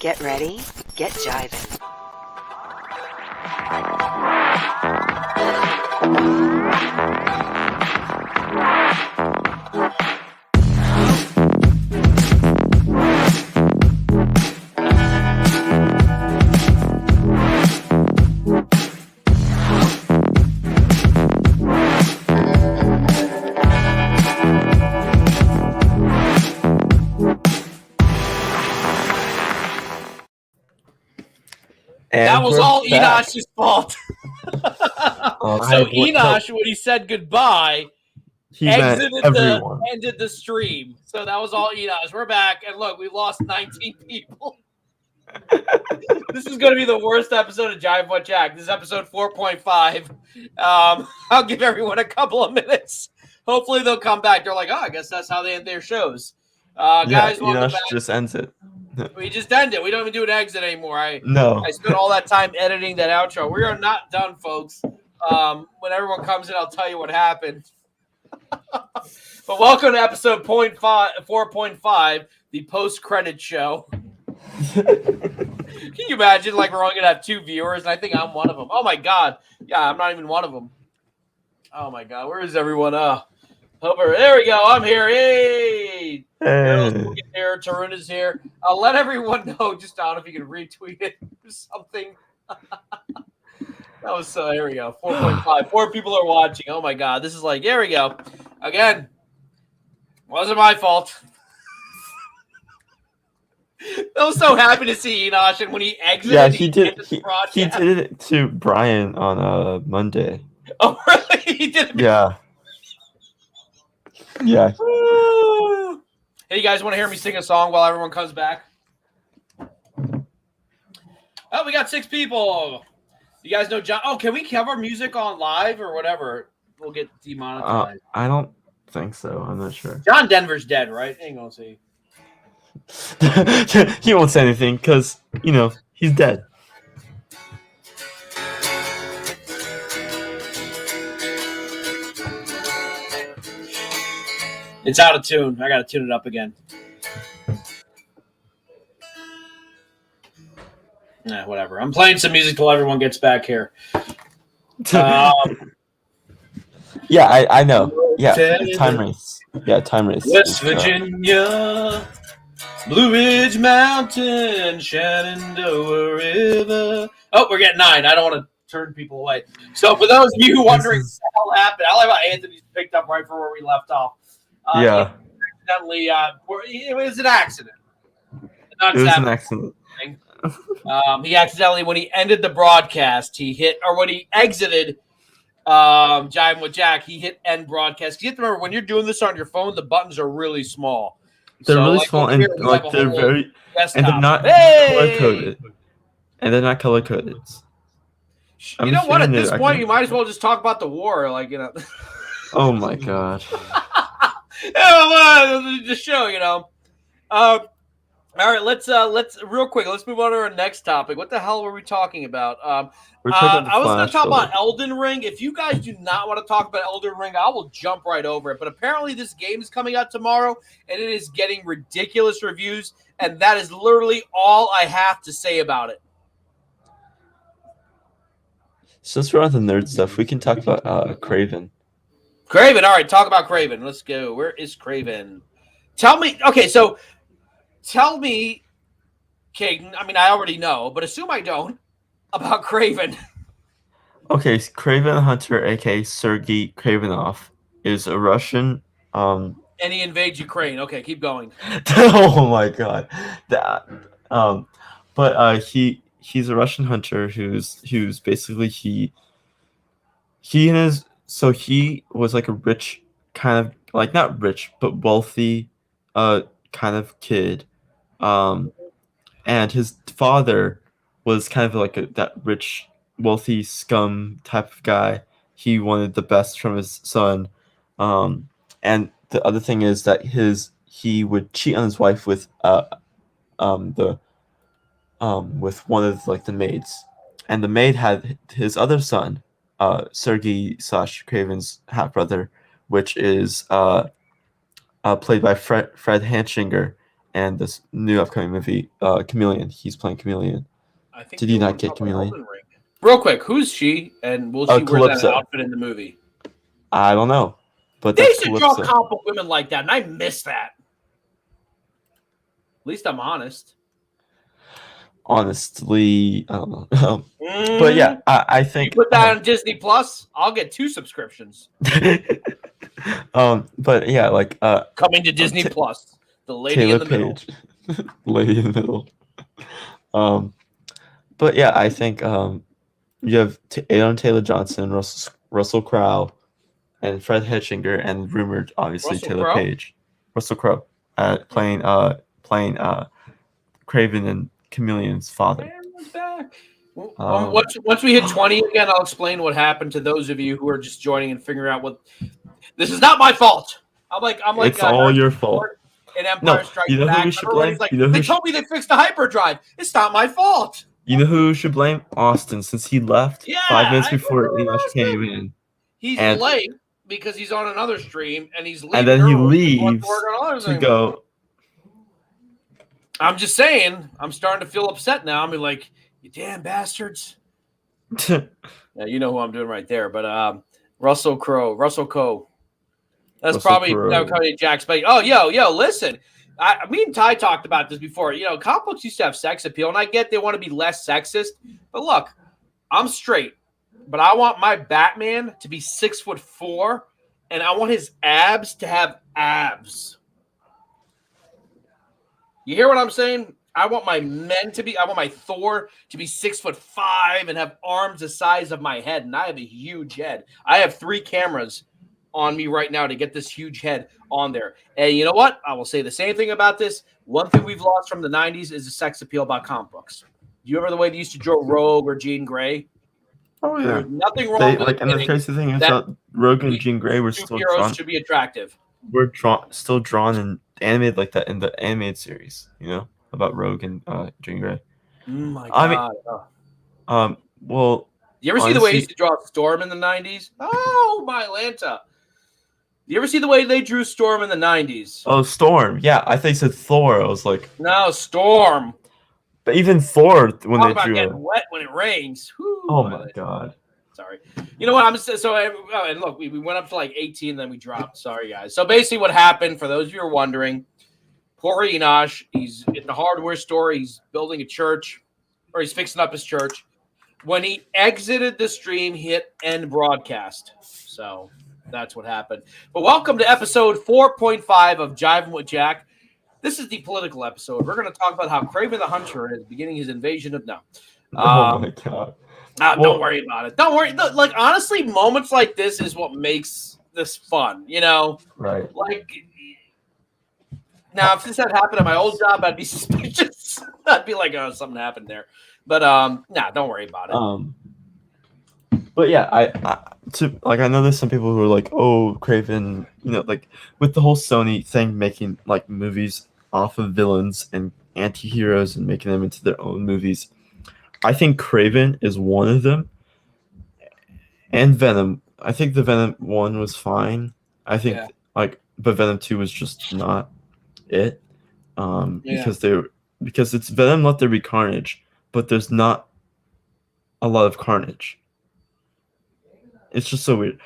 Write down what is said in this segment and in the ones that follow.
Get ready, get jivin'. That was all Enosh's fault. So Enosh, when he said goodbye, he ended the stream. So that was all Enosh. We're back, and look, we lost 19 people. This is going to be the worst episode of Jive What Jack. This is episode 4.5. I'll give everyone a couple of minutes. Hopefully they'll come back. They're like, oh, I guess that's how they end their shows. Guys, Enosh just ends it. We just end it. We don't even do an exit anymore. I spent all that time editing that outro. We are not done, folks. When everyone comes in, I'll tell you what happened. But welcome to episode 4.5, the post-credit show. Can you imagine, like, we're only going to have 2 viewers, and I think I'm one of them. Oh, my God. Yeah, I'm not even one of them. Oh, my God. Where is everyone? There we go. I'm here. Hey. Here. Tarun is here. I'll let everyone know. Just I don't know if you can retweet it or something. That was here we go. 4.5. 4 people are watching. Oh my God. This is like, here we go. Again. Wasn't my fault. I was so happy to see Enosh, and when he exited, yeah, he did it to Brian on Monday. Oh really? He did it. Yeah. Yeah. Hey, you guys want to hear me sing a song while everyone comes back? Oh, we got 6 people. You guys know John? Oh, can we cover music on live or whatever? We'll get demonetized. I don't think so. I'm not sure. John Denver's dead, right? Ain't gonna see. He won't say anything because, he's dead. It's out of tune. I got to tune it up again. Nah, whatever. I'm playing some music till everyone gets back here. Yeah, I know. Yeah, time race. Yeah, time race. West Virginia, Blue Ridge Mountain, Shenandoah River. Oh, we're getting 9. I don't want to turn people away. So for those of you wondering what the hell happened, I like how Anthony's picked up right from where we left off. Yeah. Accidentally, it was an accident. It was an accident. He accidentally, when he ended the broadcast, when he exited Jivin' with Jack, he hit end broadcast. You have to remember, when you're doing this on your phone, the buttons are really small. They're really small, and they're very desktop. And they're not color-coded. And they're not color-coded. You know what? At this point, you might as well just talk about the war. Oh, my God. The show, All right, let's real quick. Let's move on to our next topic. What the hell were we talking about? I was going to talk about Elden Ring. If you guys do not want to talk about Elden Ring, I will jump right over it. But apparently, this game is coming out tomorrow, and it is getting ridiculous reviews. And that is literally all I have to say about it. Since we're on the nerd stuff, we can talk about Craven. Craven, all right, talk about Craven. Let's go. Where is Craven? Tell me, Caden, I mean, I already know, but assume I don't, about Craven. Okay, Craven Hunter, a.k.a. Sergei Kravenov, is a Russian... and he invades Ukraine. Okay, keep going. Oh, my God. He's a Russian hunter who's basically... So he was like a rich kind of, like not rich, but wealthy kind of kid. And his father was kind of like that rich, wealthy scum type of guy. He wanted the best from his son. And the other thing is that he would cheat on his wife with with one of like the maids. And the maid had his other son, Sergei / Craven's half brother, which is played by Fred Hanshinger, and this new upcoming movie, Chameleon. He's playing Chameleon. I think Did you you not wanna get talk about Chameleon? Elden Ring. Real quick, who's she, and will she wear that Calypso. outfit in the movie? I don't know, but They that's should draw Calypso. comic book women like that, and I miss that. At least I'm honest. Honestly, I don't know. But yeah, I You think put that on Disney Plus, I'll get 2 subscriptions. but yeah, like Coming to Disney Plus, the lady Taylor in the middle. Page, lady in the middle. But yeah, I think you have Aaron Taylor Johnson, Russell Crowe, and Fred Hetchinger, and rumored obviously Russell Taylor Crowe? Page, Russell Crowe, playing Craven and Chameleon's father. Everyone's back. Once we hit 20 again, I'll explain what happened to those of you who are just joining and figuring out what. This is not my fault. I'm like It's all your fault. In Empire No, Strikes you know who Back. we should Everybody's blame? like, You know who they should- told me they fixed the hyperdrive. It's not my fault. You know who should blame? Austin, since he left Yeah, 5 minutes I before blame Enosh Austin. came in. He's And- late because he's on another stream, and he's leaving And then he early. He wants leaves to work on others to anymore. go. I'm just saying, I'm starting to feel upset now. I'm like, you damn bastards. Yeah, you know who I'm doing right there. But Russell Coe. That's Russell probably Crowe. Cody Jack's. But yo, listen. Me and Ty talked about this before. You know, comic books used to have sex appeal, and I get they want to be less sexist. But look, I'm straight, but I want my Batman to be 6'4", and I want his abs to have abs. You hear what I'm saying? I want my Thor to be 6'5" and have arms the size of my head, and I have a huge head. I have 3 cameras on me right now to get this huge head on there. And you know what? I will say the same thing about this. One thing we've lost from the 90s is the sex appeal about comic books. Do you remember the way they used to draw Rogue or Jean Grey? Oh yeah. There's nothing wrong They with like, and the admitting crazy thing is that that Rogue and Jean Grey were still superheroes drawn. should be attractive. Still drawn and animated like that in the animated series. You know about Rogue and Jean Grey. Oh my I mean- God. Well, You ever see the way they honestly- used to draw Storm in the 90s? Oh, my Lanta. You ever see the way they drew Storm in the 90s? oh, Storm. Yeah, I thought you said Thor. I was like, No, Storm. but even Thor when Talk they about drew getting it. wet when it rains. Whew, Oh my god. Sorry. You know what? And look, we went up to like 18, then we dropped. Sorry, guys. So basically what happened, for those of you who are wondering, poor Enosh, he's in the hardware store. He's building a church, or he's fixing up his church. When he exited the stream, he hit end broadcast. So that's what happened. But welcome to episode 4.5 of Jivin with Jack. This is the political episode. We're going to talk about how Kraven the Hunter is beginning his invasion of... No. Oh my god. Don't worry about it. Don't worry. Like, honestly, moments like this is what makes this fun, you know? Right. Like, now, if this had happened at my old job, I'd be suspicious. I'd be like, oh, something happened there. But, don't worry about it. But yeah, I know there's some people who are like, oh, Kraven, you know, like with the whole Sony thing, making like movies off of villains and anti-heroes and making them into their own movies. I think Kraven is one of them, and Venom. I think the Venom 1 was fine. I think but Venom 2 was just not it. Because it's Venom, let there be carnage, but there's not a lot of carnage. It's just so weird.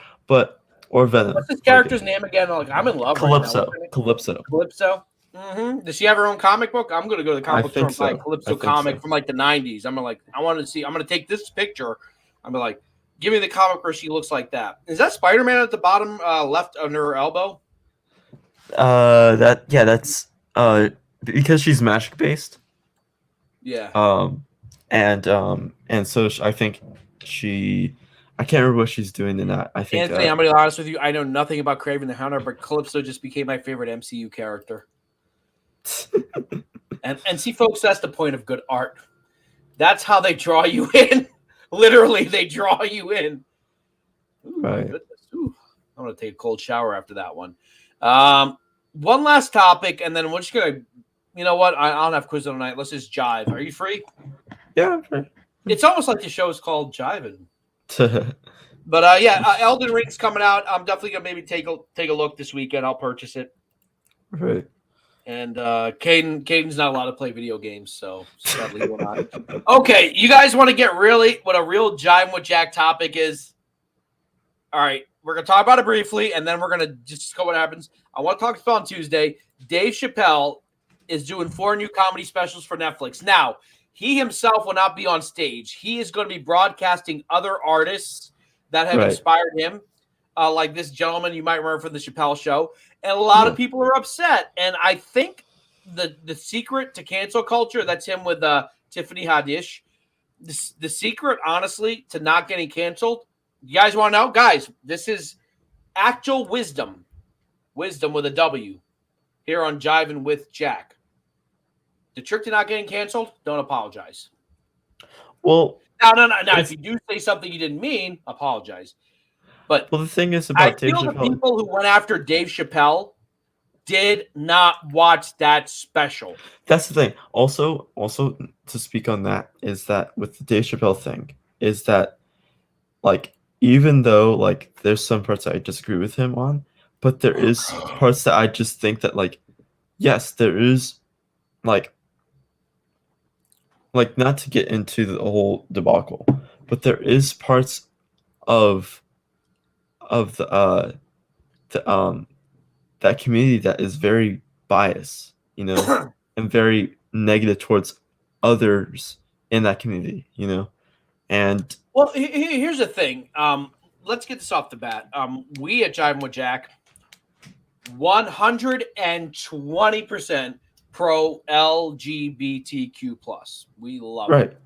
Or Venom. What's this character's name again? Like, I'm in love Calypso. right now. Calypso. Calypso? Mm-hmm. Does she have her own comic book? I'm going to go to the comic book store and buy a so. Calypso comic from like the 90s. I'm going to take this picture. I'm like, give me the comic where she looks like that. Is that Spider-Man at the bottom left under her elbow? That's because she's magic based. Yeah. And so I think I can't remember what she's doing in that. I think Anthony, I'm going to be honest with you. I know nothing about Kraven the Hunter, but Calypso just became my favorite MCU character. and see, folks, that's the point of good art. That's how they draw you in. Literally, they draw you in. Ooh, right. Goodness. Ooh, I'm going to take a cold shower after that one. One last topic, and then we're just going to, you know what? I don't have quiz tonight. Let's just jive. Are you free? Yeah. Right. It's almost like the show is called Jivin. But Elden Ring's coming out. I'm definitely gonna maybe take a look this weekend. I'll purchase it. Right. And Caden's not allowed to play video games, so sadly we're not. Okay, you guys want to get really what a real Jive with Jack topic is? All right, we're gonna talk about it briefly, and then we're gonna just go what happens. I want to talk about on Tuesday. Dave Chappelle is doing 4 new comedy specials for Netflix. Now, he himself will not be on stage. He is going to be broadcasting other artists that have inspired him, like this gentleman you might remember from the Chappelle show. And a lot of people are upset. And I think the secret to cancel culture, that's him with Tiffany Haddish. The secret, honestly, to not getting canceled, you guys want to know? Guys, this is actual wisdom. Wisdom with a W here on Jivin' with Jack. The trick to not getting canceled, don't apologize. Well, no. If you do say something you didn't mean, apologize. But the thing is about Dave Chappelle, the people who went after Dave Chappelle did not watch that special. That's the thing. Also to speak on that is that with the Dave Chappelle thing is that like even though like there's some parts that I disagree with him on, but there is parts that I just think that like yes, there is like not to get into the whole debacle, but there is parts of the that community that is very biased, you know, and very negative towards others in that community, you know. And well, here's the thing. Let's get this off the bat. We at Jivin' with Jack, 120% pro LGBTQ plus. We love it.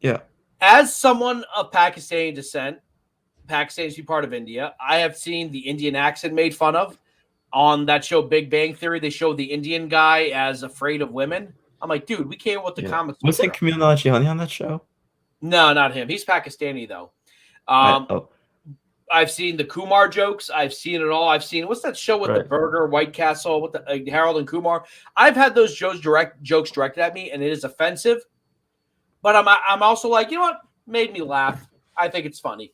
Yeah. As someone of Pakistani descent, Pakistan is part of India. I have seen the Indian accent made fun of on that show Big Bang Theory. They showed the Indian guy as afraid of women. I'm like, dude, we came with the comments. Wasn't Kumail Nanjiani on that show? No, not him. He's Pakistani though. I've seen the Kumar jokes. I've seen it all. I've seen what's that show with the burger, White Castle, with the Harold and Kumar. I've had those jokes directed at me, and it is offensive. But I'm also like, you know what? Made me laugh. I think it's funny.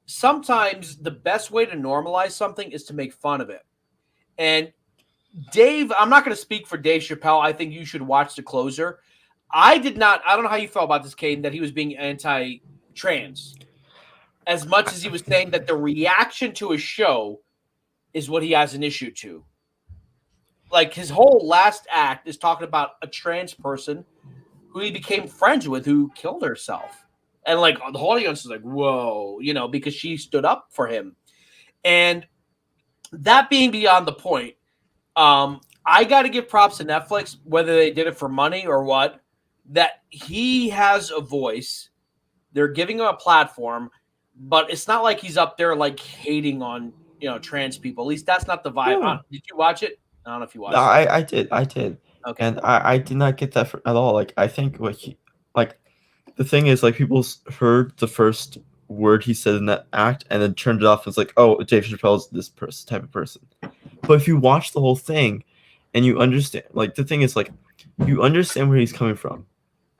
Sometimes the best way to normalize something is to make fun of it. And Dave, I'm not going to speak for Dave Chappelle. I think you should watch The Closer. I don't know how you felt about this, Caden, that he was being anti-trans. As much as he was saying that the reaction to his show is what he has an issue to. Like his whole last act is talking about a trans person who he became friends with who killed herself. And like the whole audience is like, whoa, you know, because she stood up for him. And that being beyond the point, I got to give props to Netflix, whether they did it for money or what, that he has a voice. They're giving him a platform. But it's not like he's up there like hating on, you know, trans people. At least that's not the vibe. Yeah. Did you watch it? I don't know if you watched it. I did. Okay. And I did not get that at all. Like I think the thing is like people heard the first word he said in that act and then turned it off and was like, oh, Dave Chappelle's this type of person. But if you watch the whole thing and you understand, like the thing is like you understand where he's coming from.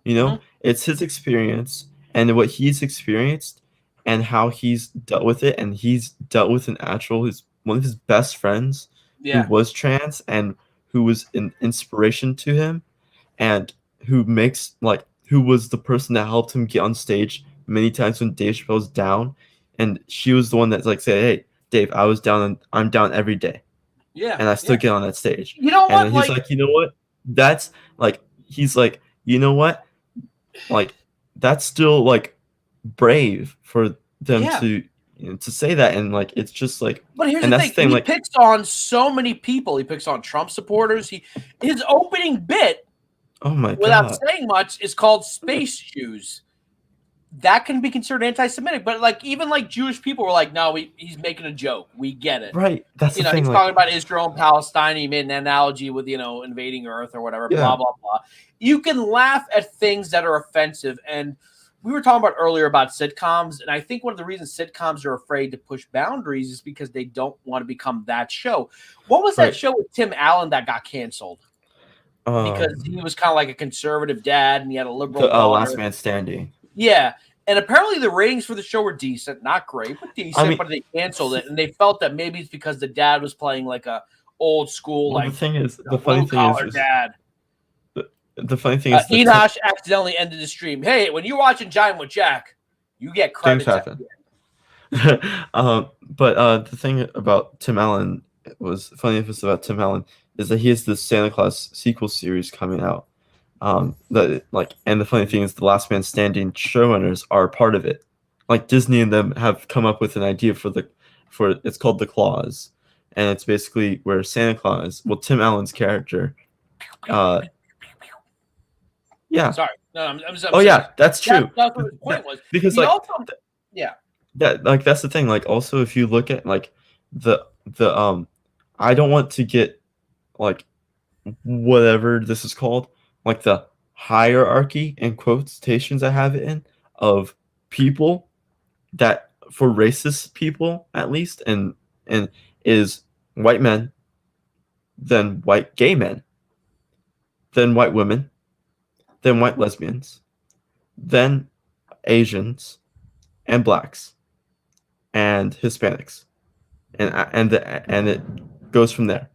You know, it's his experience and what he's experienced. And how he's dealt with it, and he's dealt with one of his best friends who was trans and who was an inspiration to him, and who was the person that helped him get on stage many times when Dave Chappelle was down, and she was the one that's like said, "Hey, Dave, I was down, and I'm down every day, and I still get on that stage." You know what? And he's like, you know what? That's like he's like, you know what? Like that's still like brave for them to say that, and like it's just like. But here's the thing: he picks on so many people. He picks on Trump supporters. His opening bit, oh my god, without saying much, is called "Space Shoes." That can be considered anti-Semitic, but like even like Jewish people were like, "No, he's making a joke. We get it." Right? That's the thing. He's talking about Israel and Palestine. He made an analogy with invading Earth or whatever. Blah blah blah. You can laugh at things that are offensive, and we were talking about earlier about sitcoms, and I think one of the reasons sitcoms are afraid to push boundaries is because they don't want to become that show. What was that show with Tim Allen that got canceled? Because he was kind of like a conservative dad, and he had a liberal daughter. Last Man Standing. Yeah, and apparently the ratings for the show were decent, not great, but decent. But they canceled it, and they felt that maybe it's because the dad was playing like a old school, Well, like the thing is, the funny blue thing is, collar dad. the funny thing is, Enosh accidentally ended the stream. Hey, when you're watching Giant with Jack, you get things credits at happen. the end. But the thing about Tim Allen was funny. If it's about Tim Allen, is that he has this Santa Claus sequel series coming out. That like, and the funny thing is, the Last Man Standing showrunners are part of it. Like Disney and them have come up with an idea for it's called The Claus, and it's basically where Santa Claus, well, Tim Allen's character, yeah. Sorry, no, I'm Oh serious. yeah, that's true. That's what his point was. Because He like, also, yeah. that like that's the thing. Like also, if you look at like the I don't want to get like whatever this is called, like the hierarchy in quotations I have it in of people that for racist people at least and is white men, then white gay men, then white women, then white lesbians, then Asians and blacks and Hispanics, and it goes from there.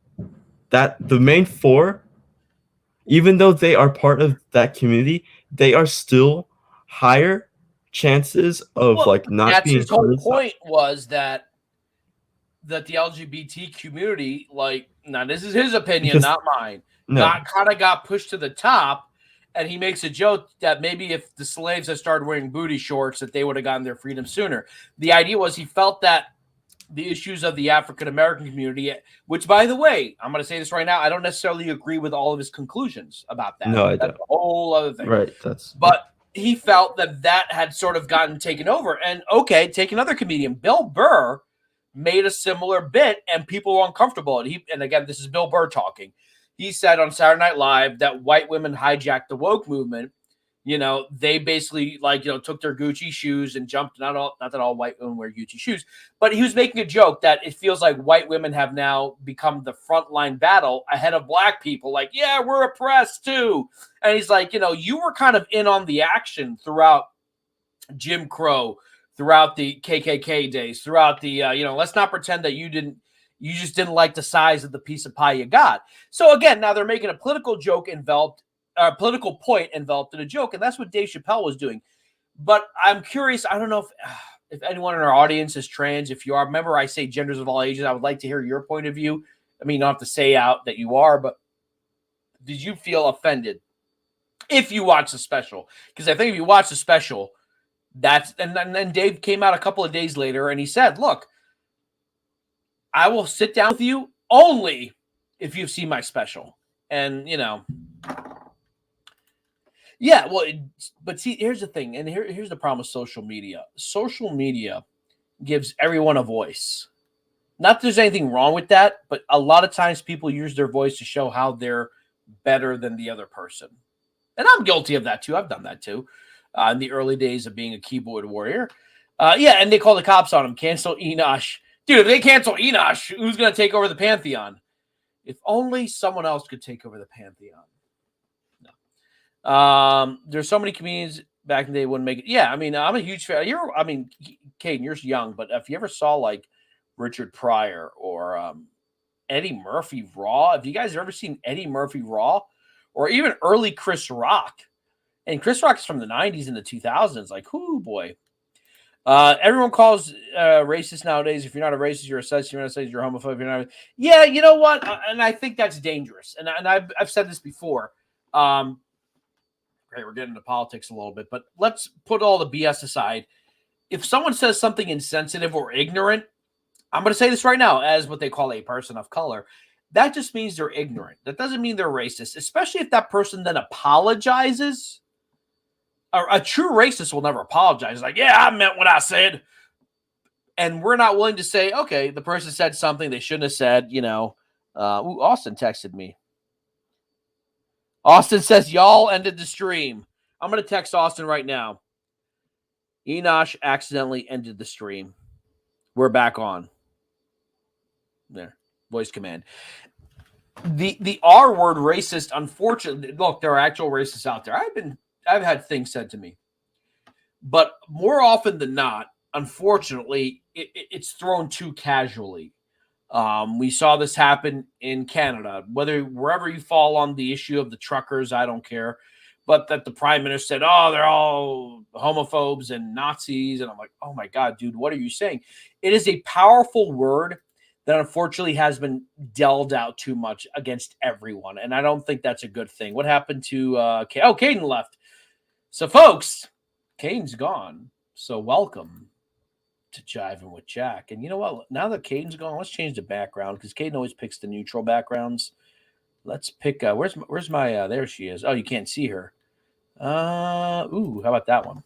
That the main four, even though they are part of that community, they are still higher chances of like not that's being his whole criticized. point was that the LGBT community, like, now this is his opinion, Because- not mine, No, got pushed to the top. And he makes a joke that maybe if the slaves had started wearing booty shorts, that they would have gotten their freedom sooner. The idea was he felt that the issues of the African-American community, which, by the way, I'm going to say this right now, I don't necessarily agree with all of his conclusions about that. No, I That's don't. a whole other thing. Right, But he felt that had sort of gotten taken over. And, okay, take another comedian. Bill Burr made a similar bit, and people were uncomfortable. And again, this is Bill Burr talking. He said on Saturday Night Live that white women hijacked the woke movement. You know, they basically took their Gucci shoes and jumped. Not that all white women wear Gucci shoes, but he was making a joke that it feels like white women have now become the frontline battle ahead of black people. Like, yeah, we're oppressed too. And he's like, you were kind of in on the action throughout Jim Crow, throughout the KKK days, throughout the, let's not pretend that you just didn't like the size of the piece of pie you got. So again, now they're making a political joke political point enveloped in a joke, and that's what Dave Chappelle was doing. But I'm curious, I don't know if anyone in our audience is trans. If you are, remember I say genders of all ages. I would like to hear your point of view. I mean, you don't have to say out that you are, but did you feel offended if you watch the special? Because I think if you watch the special, and then Dave came out a couple of days later and he said, look, I will sit down with you only if you've seen my special. And, yeah, well, but see, here's the thing. And here's the problem with social media. Social media gives everyone a voice. Not that there's anything wrong with that, but a lot of times people use their voice to show how they're better than the other person. And I'm guilty of that too. I've done that too in the early days of being a keyboard warrior. Yeah, and they call the cops on him. Cancel Enosh. Dude, if they cancel Enosh, who's going to take over the Pantheon? If only someone else could take over the Pantheon. No. There's so many comedians back in the day wouldn't make it. Yeah, I mean, I'm a huge fan. Caden, you're young, but if you ever saw like Richard Pryor or Eddie Murphy Raw, if you guys have ever seen Eddie Murphy Raw or even early Chris Rock, and Chris Rock is from the 90s and the 2000s, like, whoo, boy. Everyone calls racist nowadays. If you're not a racist, you're a sexist. You're not a sexist, you're homophobic. You're not. Yeah, you know what? And I think that's dangerous. And I've said this before. Great, we're getting into politics a little bit, but let's put all the BS aside. If someone says something insensitive or ignorant, I'm going to say this right now as what they call a person of color. That just means they're ignorant. That doesn't mean they're racist, especially if that person then apologizes. A true racist will never apologize. Like, yeah, I meant what I said. And we're not willing to say, okay, the person said something they shouldn't have said, Austin texted me. Austin says, y'all ended the stream. I'm going to text Austin right now. Enosh accidentally ended the stream. We're back on. There. Voice command. The R word racist, unfortunately, look, there are actual racists out there. I've had things said to me, but more often than not, unfortunately, it's thrown too casually. We saw this happen in Canada. Wherever you fall on the issue of the truckers, I don't care. But that the prime minister said, "Oh, they're all homophobes and Nazis," and I'm like, "Oh my god, dude, what are you saying?" It is a powerful word that unfortunately has been dealt out too much against everyone, and I don't think that's a good thing. What happened to Caden left? So, folks, Caden's gone. So, welcome to Jivin with Jack. And you know what? Now that Caden's gone, let's change the background because Caden always picks the neutral backgrounds. Let's pick. Where's my? There she is. Oh, you can't see her. Ooh, how about that one?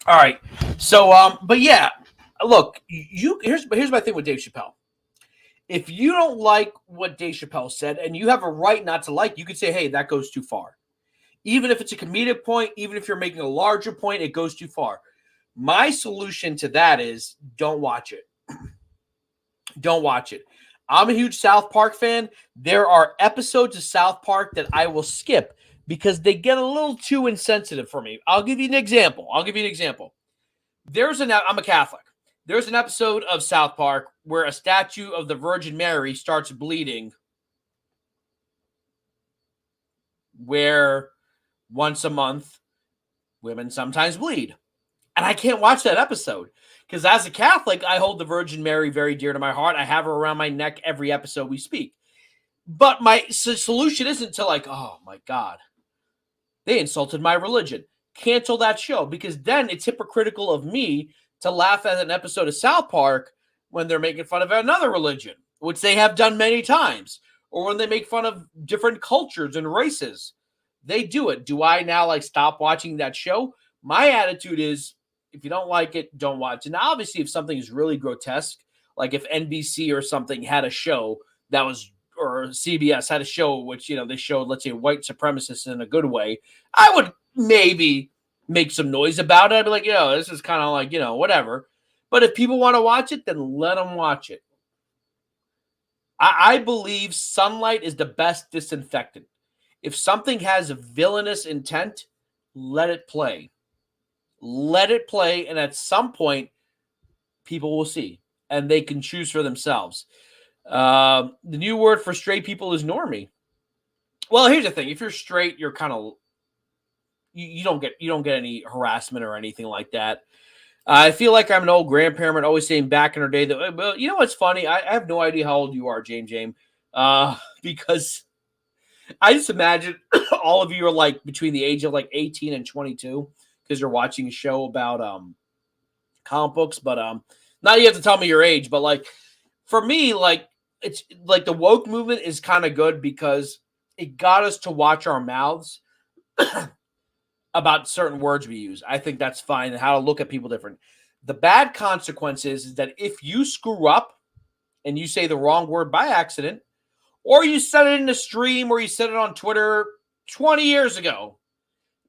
All right. So, but yeah, look, here's my thing with Dave Chappelle. If you don't like what Dave Chappelle said, and you have a right not to like, you could say, "Hey, that goes too far." Even if it's a comedic point, even if you're making a larger point, it goes too far. My solution to that is don't watch it. Don't watch it. I'm a huge South Park fan. There are episodes of South Park that I will skip because they get a little too insensitive for me. I'll give you an example. I'm a Catholic. There's an episode of South Park where a statue of the Virgin Mary starts bleeding, where once a month women sometimes bleed. And I can't watch that episode because as a Catholic, I hold the Virgin Mary very dear to my heart. I have her around my neck every episode we speak. But my solution isn't to like, oh my God, they insulted my religion. Cancel that show because then it's hypocritical of me to laugh at an episode of South Park when they're making fun of another religion, which they have done many times, or when they make fun of different cultures and races. They do it. Do I now like stop watching that show? My attitude is if you don't like it, don't watch it. Now, obviously, if something is really grotesque, like if NBC or something had a show that was, or CBS had a show which, they showed, let's say, white supremacists in a good way, I would maybe make some noise about it. I'd be like, this is kind of like, whatever. But if people want to watch it, then let them watch it. I believe sunlight is the best disinfectant. If something has a villainous intent, let it play. Let it play, and at some point, people will see, and they can choose for themselves. The new word for straight people is normie. Well, here's the thing: if you're straight, you're kind of you don't get any harassment or anything like that. I feel like I'm an old grandparent always saying back in our day that, well, you know what's funny? I have no idea how old you are, James, because I just imagine all of you are like between the age of like 18 and 22 because you're watching a show about comic books. But now you have to tell me your age. But like for me, like it's like the woke movement is kind of good because it got us to watch our mouths about certain words we use. I think that's fine and how to look at people different. The bad consequences is that if you screw up and you say the wrong word by accident, or you said it in a stream, or you said it on Twitter 20 years ago,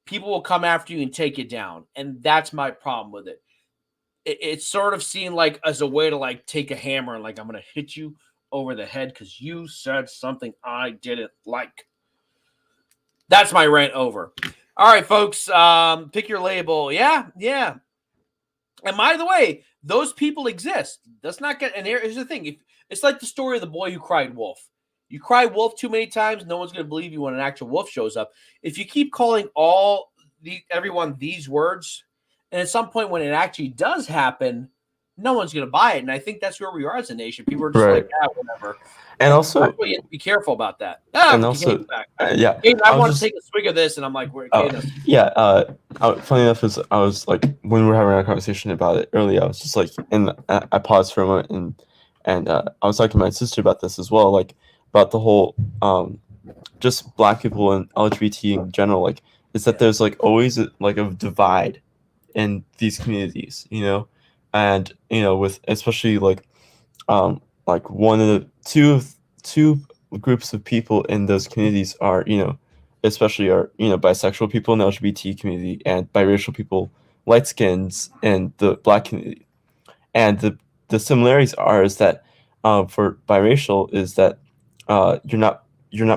people will come after you and take you down. And that's my problem with it. It's sort of seen like as a way to like take a hammer and like, I'm going to hit you over the head because you said something I didn't like. That's my rant over. All right, folks, pick your label. Yeah. And by the way, those people exist. Let's not get, and here's the thing. It's like the story of the boy who cried wolf. You cry wolf too many times, no one's going to believe you when an actual wolf shows up. If you keep calling everyone these words, and at some point when it actually does happen, no one's going to buy it. And I think that's where we are as a nation. People are just like, whatever. And also, you have to be careful about that. And also, yeah, I want to take a swig of this, and I'm like, funny enough is I was like, when we were having a conversation about it earlier, I was just like, and I paused for a moment, and I was talking to my sister about this as well, like about the whole, just Black people and LGBT in general, like, is that there's like always a divide in these communities, and with especially like one of the two groups of people in those communities are especially bisexual people in the LGBT community and biracial people, light skins in the Black community, and the similarities is that for biracial is that you're not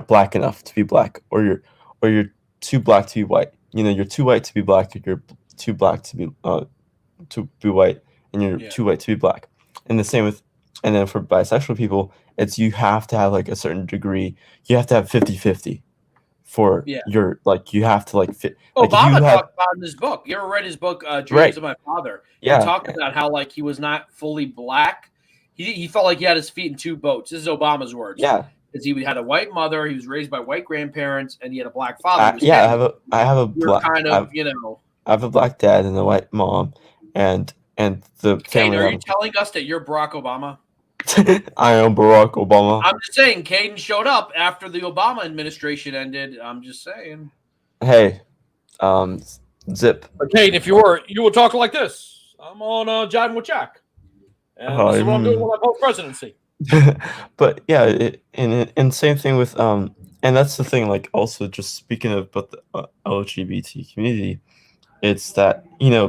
Black enough to be Black, or you're too Black to be white. You're too white to be Black, you're too Black to be white, and you're too white to be Black. And the same with and then for bisexual people, it's you have to have like a certain degree. You have to have 50-50 for Yeah. your like. You have to like fit. Like if Obama you have talked about in his book. You ever read his book, Dreams right, of My Father? He yeah, talked about how like he was not fully black. He felt like he had his feet in two boats. This is Obama's words. yeah. Because he had a white mother, he was raised by white grandparents, and he had a black father. He was Yeah, Kennedy. I have a You're black kind I of, you know. have a black dad and a white mom, and the Kane, family are I you telling us that you're Barack Obama? I am Barack Obama. I'm just saying, Caden showed up after the Obama administration ended. I'm just saying. Hey, zip. But Caden, if you were talking like this. I'm on JIVIN with Jack. And this is what I'm doing with my post-presidency. But yeah, and same thing with and that's the thing. Like also, just speaking of but the LGBT community, it's that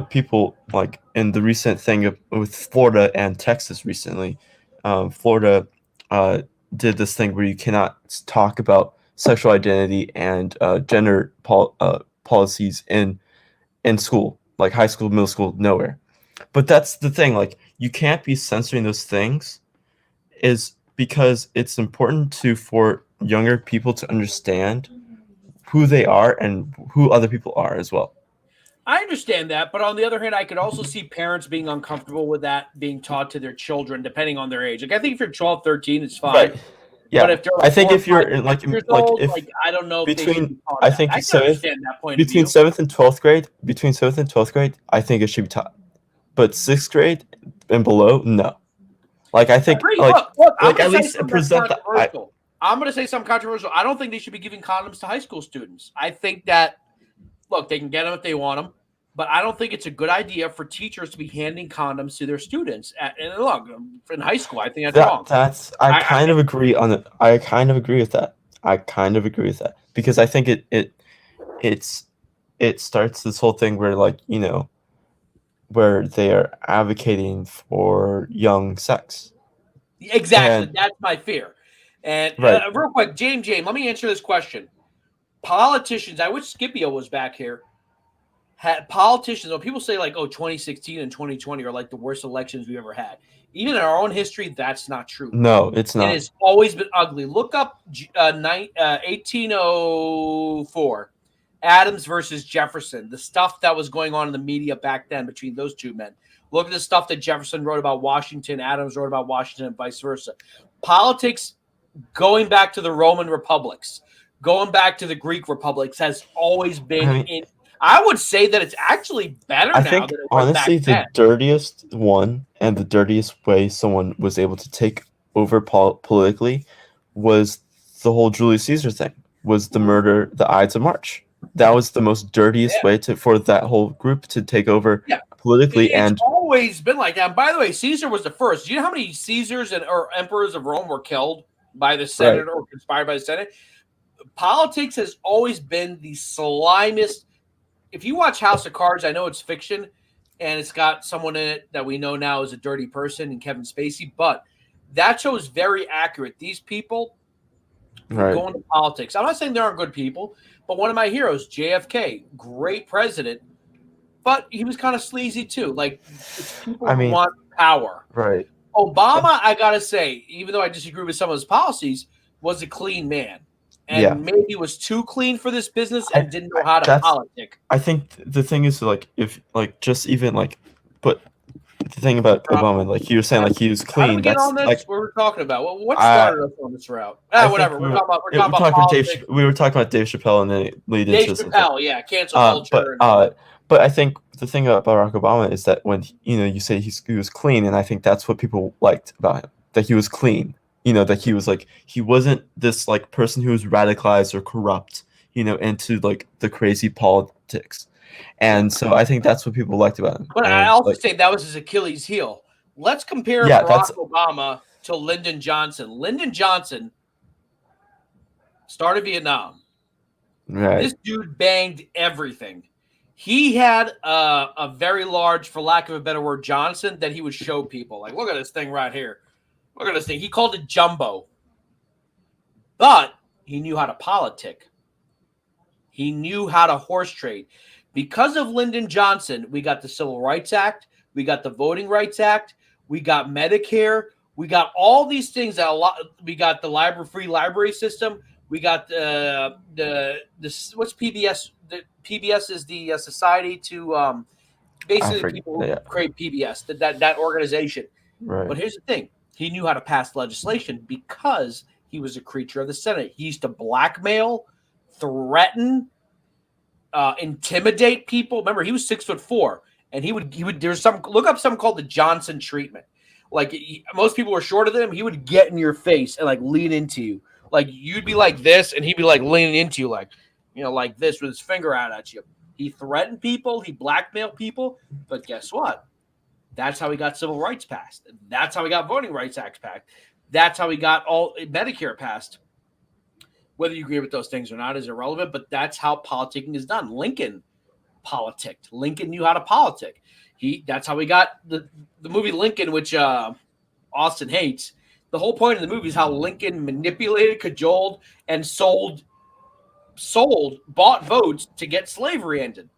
people like in the recent thing with Florida and Texas recently, Florida did this thing where you cannot talk about sexual identity and gender policies in school, like high school, middle school, nowhere. But that's the thing, like you can't be censoring those things, is because it's important for younger people to understand who they are and who other people are as well. I understand that, but on the other hand, I could also see parents being uncomfortable with that being taught to their children, depending on their age. Like I think if you're 12, 13, it's fine. Right. Yeah. But if they're like I think 4 if you're 5, like 6 years like old, if like I don't know if they should between be taught I that. think I can seventh understand that point of between view. 7th and 12th grade, between 7th and 12th grade, I think it should be taught. But 6th grade and below, no. Like I think Agree. like Look, I'm like gonna at say least something present that's controversial. I'm going to say something controversial. I don't think they should be giving condoms to high school students. I think that, look, they can get them if they want them, but I don't think it's a good idea for teachers to be handing condoms to their students. And look, in high school, I think that's wrong. I kind of agree on it. I kind of agree with that. I kind of agree with that because I think it starts this whole thing where like where they are advocating for young sex. Exactly. And That's my fear. And right. real quick, James, let me answer this question. Politicians, I wish Scipio was back here. Politicians, when people say like, oh, 2016 and 2020 are like the worst elections we've ever had. Even in our own history, that's not true. No, it's not. It has always been ugly. Look up 1804, Adams versus Jefferson, the stuff that was going on in the media back then between those two men. Look at the stuff that Jefferson wrote about Washington, Adams wrote about Washington, and vice versa. Politics, going back to the Roman republics, going back to the Greek republics, has always been I would say that it's actually better now than it was honestly, back then. the dirtiest one and the dirtiest way someone was able to take over politically was the whole Julius Caesar thing, was the murder, the Ides of March. That was the most dirtiest way for that whole group to take over politically. It's always been like that. And by the way, Caesar was the first. Do you know how many Caesars or emperors of Rome were killed by the Senate or conspired by the Senate? Politics has always been the slimiest. If you watch House of Cards, I know it's fiction, and it's got someone in it that we know now is a dirty person in Kevin Spacey, but that show is very accurate. These people go into politics. I'm not saying there aren't good people, but one of my heroes, JFK, great president, but he was kind of sleazy too. Like, it's people who want power. Right. Obama, I got to say, even though I disagree with some of his policies, was a clean man. And maybe was too clean for this business and didn't know how to politic. I think the thing is like if like just even like but the thing about Obama, like you were saying, like he was clean. How do we get on this? Like, what we're talking about. Well, what started us on this route? Whatever. We're talking about politics. We were talking about Dave Chappelle and then it lead into Chappelle, cancel culture. But I think the thing about Barack Obama is that when you say he was clean, and I think that's what people liked about him, that he was clean. That he was like he wasn't this like person who was radicalized or corrupt, into like the crazy politics. And so I think that's what people liked about him. But I also say that was his Achilles heel. Let's compare Barack Obama to Lyndon Johnson. Lyndon Johnson started Vietnam. Right. This dude banged everything. He had a very large, for lack of a better word, Johnson that he would show people. Like, look at this thing right here. Look at this thing. He called it jumbo. But he knew how to politic. He knew how to horse trade. Because of Lyndon Johnson, we got the Civil Rights Act. We got the Voting Rights Act. We got Medicare. We got all these things that we got the free library system. We got the what's PBS? The PBS is the Society to basically people who create PBS. That organization. Right. But here's the thing: he knew how to pass legislation because he was a creature of the Senate. He used to blackmail, threaten, intimidate people. Remember, he was 6'4", and he would. There's look up something called the Johnson treatment. Like most people were shorter than him, he would get in your face and like lean into you. Like you'd be like this, and he'd be like leaning into you, like like this with his finger out at you. He threatened people, he blackmailed people, but guess what? That's how he got civil rights passed. That's how he got Voting Rights Act passed. That's how he got all Medicare passed. Whether you agree with those things or not is irrelevant, but that's how politicking is done. Lincoln politicked. Lincoln knew how to politic. That's how we got the movie Lincoln, which Austin hates. The whole point of the movie is how Lincoln manipulated, cajoled, and bought votes to get slavery ended.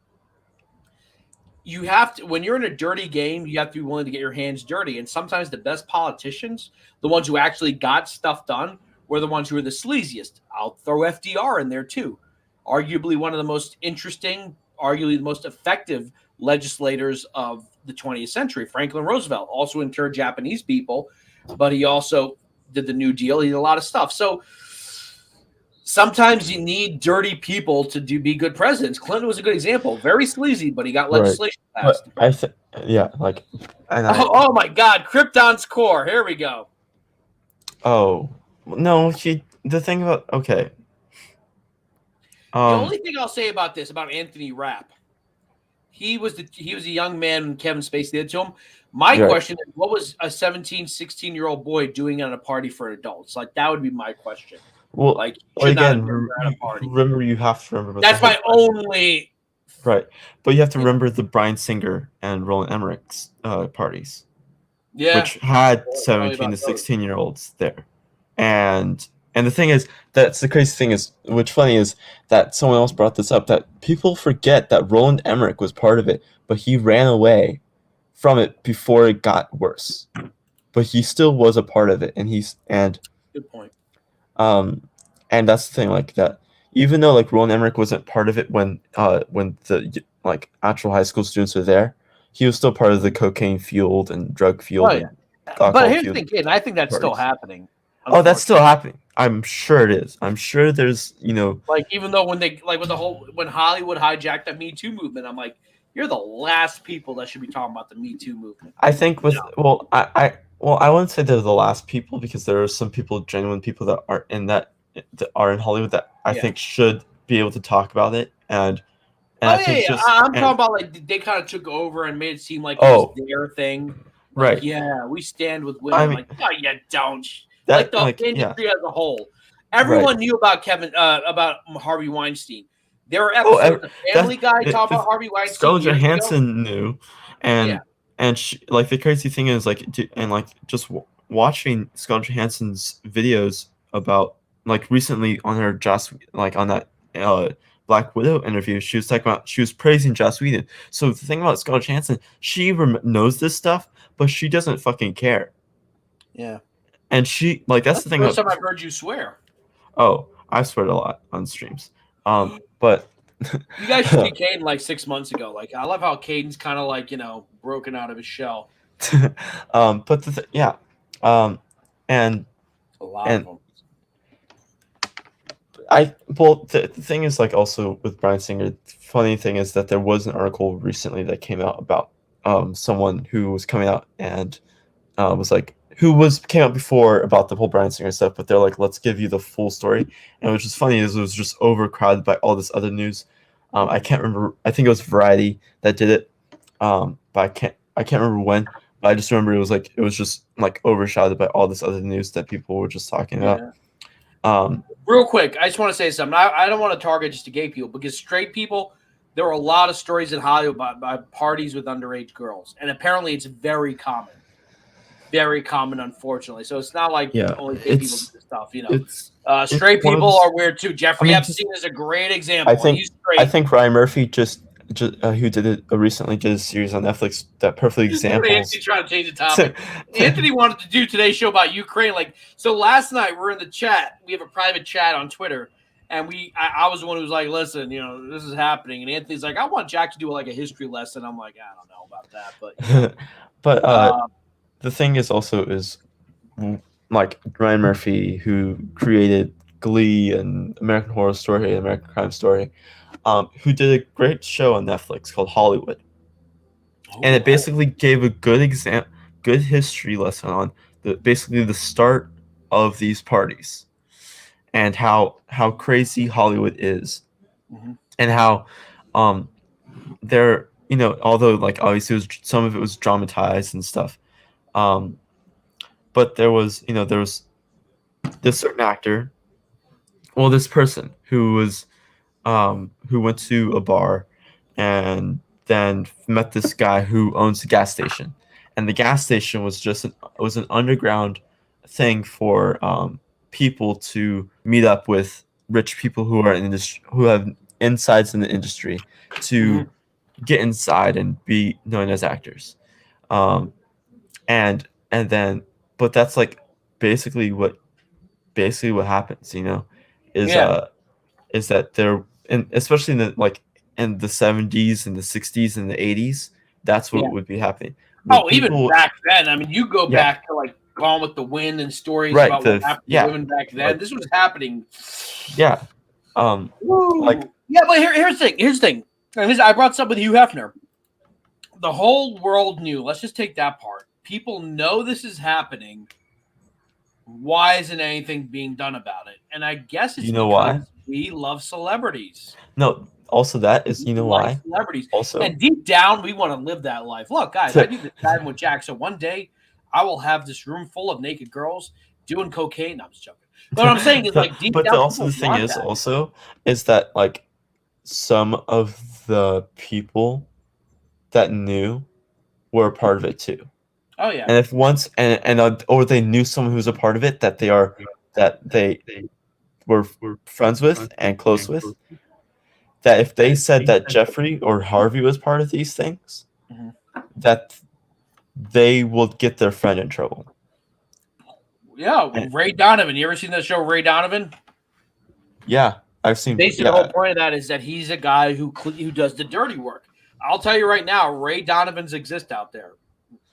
You have to, when you're in a dirty game, you have to be willing to get your hands dirty. And sometimes the best politicians, the ones who actually got stuff done, were the ones who were the sleaziest. I'll throw FDR in there too. Arguably one of the most interesting, arguably the most effective legislators of the 20th century. Franklin Roosevelt also interred Japanese people, but he also did the New Deal. He did a lot of stuff. So sometimes you need dirty people to be good presidents. Clinton was a good example. Very sleazy, but he got legislation passed. Oh my God, Krypton's core. Here we go. Oh no, the thing about okay. The only thing I'll say about Anthony Rapp, he was a young man when Kevin Spacey did to him. My question is, what was a 17, 16-year-old boy doing at a party for adults? Like, that would be my question. Well, like, again, remember you have to remember. That's my only. Right, but you have to remember the Bryan Singer and Roland Emmerich's parties. Yeah. Which had 17 to 16-year-olds there. And the thing is, that's the crazy thing is, what's funny is that someone else brought this up, that people forget that Roland Emmerich was part of it, but he ran away from it before it got worse. But he still was a part of it, good point. And that's the thing, like that. Even though like Roland Emmerich wasn't part of it when the like actual high school students were there, he was still part of the cocaine fueled and drug fueled. Oh, yeah. But here's the thing, kid, I think that's still happening. Oh, that's still happening. I'm sure it is. I'm sure there's, like even though when Hollywood hijacked the Me Too movement, I'm like, you're the last people that should be talking about the Me Too movement. I think I wouldn't say they're the last people, because there are some people, genuine people that are in Hollywood that I think should be able to talk about it. And I'm talking about like they kind of took over and made it seem like it was their thing. Like, right. Yeah, we stand with women. No, you don't. The industry as a whole. Everyone knew about about Harvey Weinstein. There were episodes of Family Guy talking about Harvey Weinstein. Scarlett Johansson knew, and she, like, the crazy thing is just watching Scarlett Johansson's videos about recently on her on that Black Widow interview, she was praising Joss Whedon. So the thing about Scarlett Johansson, she knows this stuff, but she doesn't fucking care. Yeah. And she that's the thing. First time I've heard you swear. Oh, I swear a lot on streams. But you guys should see Caden 6 months ago. I love how Caden's kind of broken out of his shell. But and a lot of them. The thing is, also with Bryan Singer, the funny thing is that there was an article recently that came out about someone who was coming out and came out before about the whole Bryan Singer stuff, but they're like, let's give you the full story. And which is funny is it was just overcrowded by all this other news. I can't remember. I think it was Variety that did it. But I can't remember when. But I just remember it was just overshadowed by all this other news that people were just talking about. Real quick, I just want to say something. I don't want to target just the gay people, because straight people, there were a lot of stories in Hollywood about parties with underage girls, and apparently it's very common. Very common, unfortunately. So it's not like only gay people do this stuff. Straight people are weird too. Jeffrey Epstein is a great example. I think Ryan Murphy just who did it recently did a series on Netflix that perfectly Look at examples. Anthony trying to change the topic. Anthony wanted to do today's show about Ukraine. So last night we're in the chat. We have a private chat on Twitter, and I was the one who was like, "Listen, this is happening." And Anthony's like, "I want Jack to do a history lesson." I'm like, "I don't know about that," but but the thing is also like Ryan Murphy, who created Glee and American Horror Story and American Crime Story, who did a great show on Netflix called Hollywood. And it basically gave a good history lesson on basically the start of these parties and how crazy Hollywood is, and how they're although obviously some of it was dramatized and stuff, but there was this certain actor, this person who went to a bar and then met this guy who owns a gas station, and the gas station was just an underground thing for people to meet up with rich people who are who have insides in the industry to get inside and be known as actors, and then but that's basically what happens, is that they're, and especially in the 70s and the 60s and the 80s, that's what would be happening. Even back then, I mean, you go back to Gone with the Wind and stories about what happened to women back then. This was happening. Yeah. But here's the thing. And I brought this up with Hugh Hefner. The whole world knew. Let's just take that part. People know this is happening. Why isn't anything being done about it? And I guess it's because why? We love celebrities. No, also that is why. Celebrities. Also, and deep down, we want to live that life. Look, guys, I do this time with Jack. So one day, I will have this room full of naked girls doing cocaine. No, I'm just joking. But what I'm saying is, deep down. But also the thing is that some of the people that knew were a part of it too. Oh yeah. And if once or they knew someone who was a part of it that they were friends with and close with, that if they said that Jeffrey or Harvey was part of these things, that they will get their friend in trouble. Yeah, Ray Donovan. You ever seen that show, Ray Donovan? Yeah, I've seen. Basically, the whole point of that is that he's a guy who does the dirty work. I'll tell you right now, Ray Donovans exist out there.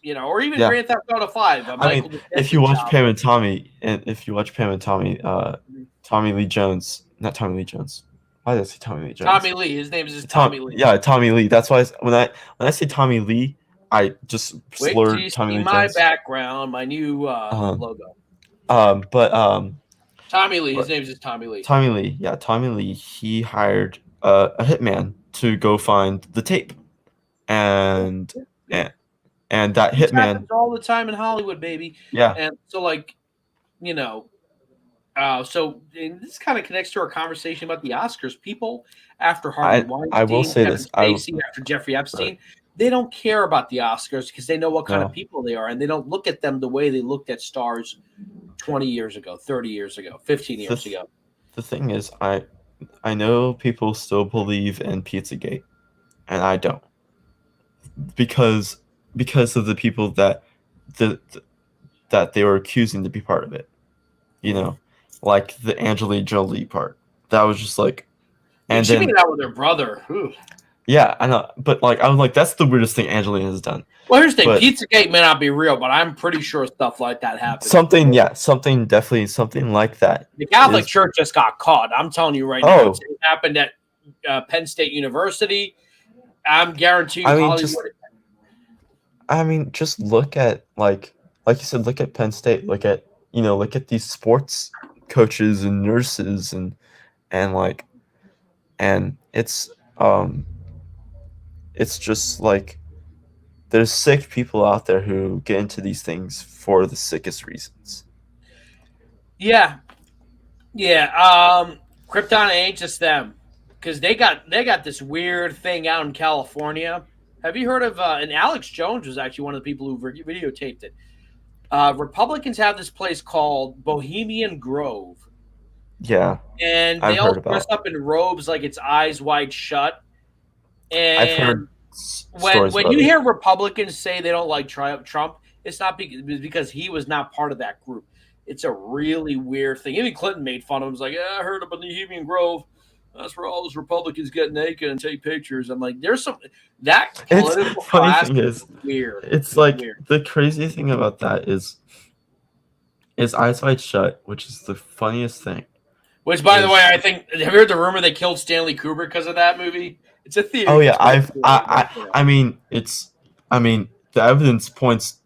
Or even Grand Theft Auto 5. If you watch Pam and Tommy, Tommy Lee Jones, not Tommy Lee Jones. Why did I say Tommy Lee Jones? Tommy Lee. His name is just Tommy Lee. Yeah, Tommy Lee. That's why when I say Tommy Lee, I just slurred Tommy Lee Jones. My background, my new logo. Tommy Lee. His name is just Tommy Lee. Tommy Lee. Yeah, Tommy Lee. He hired a hitman to go find the tape, and that hitman happens all the time in Hollywood, baby. Yeah. And so and this kind of connects to our conversation about the Oscars. People after Harvey Weinstein, I will say this. After Jeffrey Epstein, they don't care about the Oscars because they know what kind of people they are, and they don't look at them the way they looked at stars 20 years ago, 30 years ago, 15 years ago. The thing is, I know people still believe in Pizzagate, and I don't, because of the people that they were accusing to be part of it, like the Angelina Jolie part. That was just and she made it out with her brother. Ooh. Yeah, I know, but I was that's the weirdest thing Angelina has done. Well, here's the thing: Pizzagate may not be real, but I'm pretty sure stuff like that happened. Something like that. The Catholic Church just got caught. I'm telling you right now, it happened at Penn State University. I'm guaranteeing Hollywood. Just look at like you said, look at Penn State. Look at these sports coaches and nurses and it's just there's sick people out there who get into these things for the sickest reasons. Yeah. Krypton ain't just them, because they got this weird thing out in California. Have you heard of? And Alex Jones was actually one of the people who videotaped it. Republicans have this place called Bohemian Grove. Yeah, and they all dress up in robes like it's Eyes Wide Shut. I've heard And stories when about you it. hear Republicans say they don't like Trump, it's not because he was not part of that group. It's a really weird thing. Even Clinton made fun of him. He was like, "Yeah, I heard up in the Bohemian Grove. That's where all those Republicans get naked and take pictures." I'm like, there's some that It's political funny class thing is, weird. it's like Weird. the crazy thing about that is Eyes Wide Shut, which is the funniest thing. Which, by the is- way, I think have you heard the rumor they killed Stanley Kubrick because of that movie? It's a theory. Oh yeah, I I mean the evidence points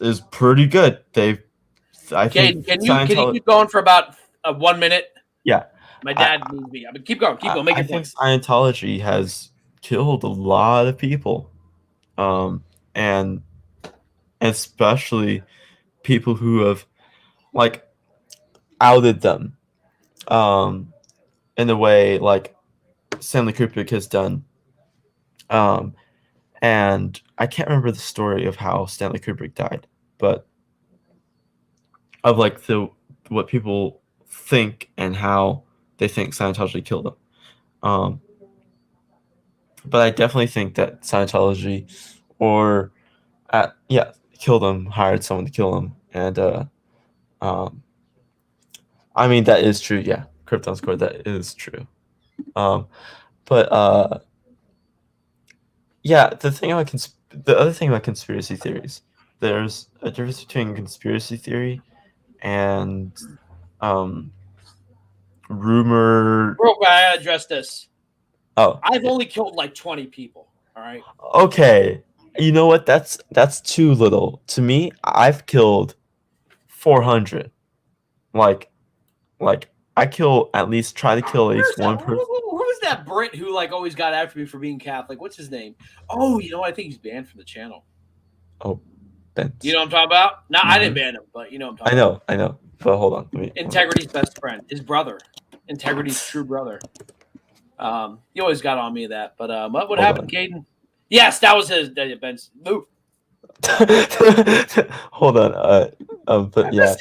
is pretty good. I think can you keep going for about 1 minute? Yeah. My dad needs me. I mean, keep going. Make I your think point. Scientology has killed a lot of people, and especially people who have like outed them, in a way like Stanley Kubrick has done. And I can't remember the story of how Stanley Kubrick died, but of like what people think and how they think Scientology killed him. But I definitely think that Scientology, or killed him, hired someone to kill him, and I mean that is true. Yeah, Krypton's core, that is true. But yeah, the other thing about conspiracy theories, there's a difference between conspiracy theory and rumor. Bro, I gotta address this. Oh, I've only killed like 20 people. All right. okay. You know what? That's too little. To me, I've killed 400. Like I try to kill at least one person. Who was that Brit who like always got after me for being Catholic? What's his name? Oh, you know, I think he's banned from the channel. Oh, Ben. You know what I'm talking about? No, I didn't ban him, but you know what I'm talking about. I know. But hold on. Integrity's best friend, his brother. Integrity's true brother. He always got on me of that. But what happened, Caden? Yes, that was his Ben's move. Hold on. But yeah.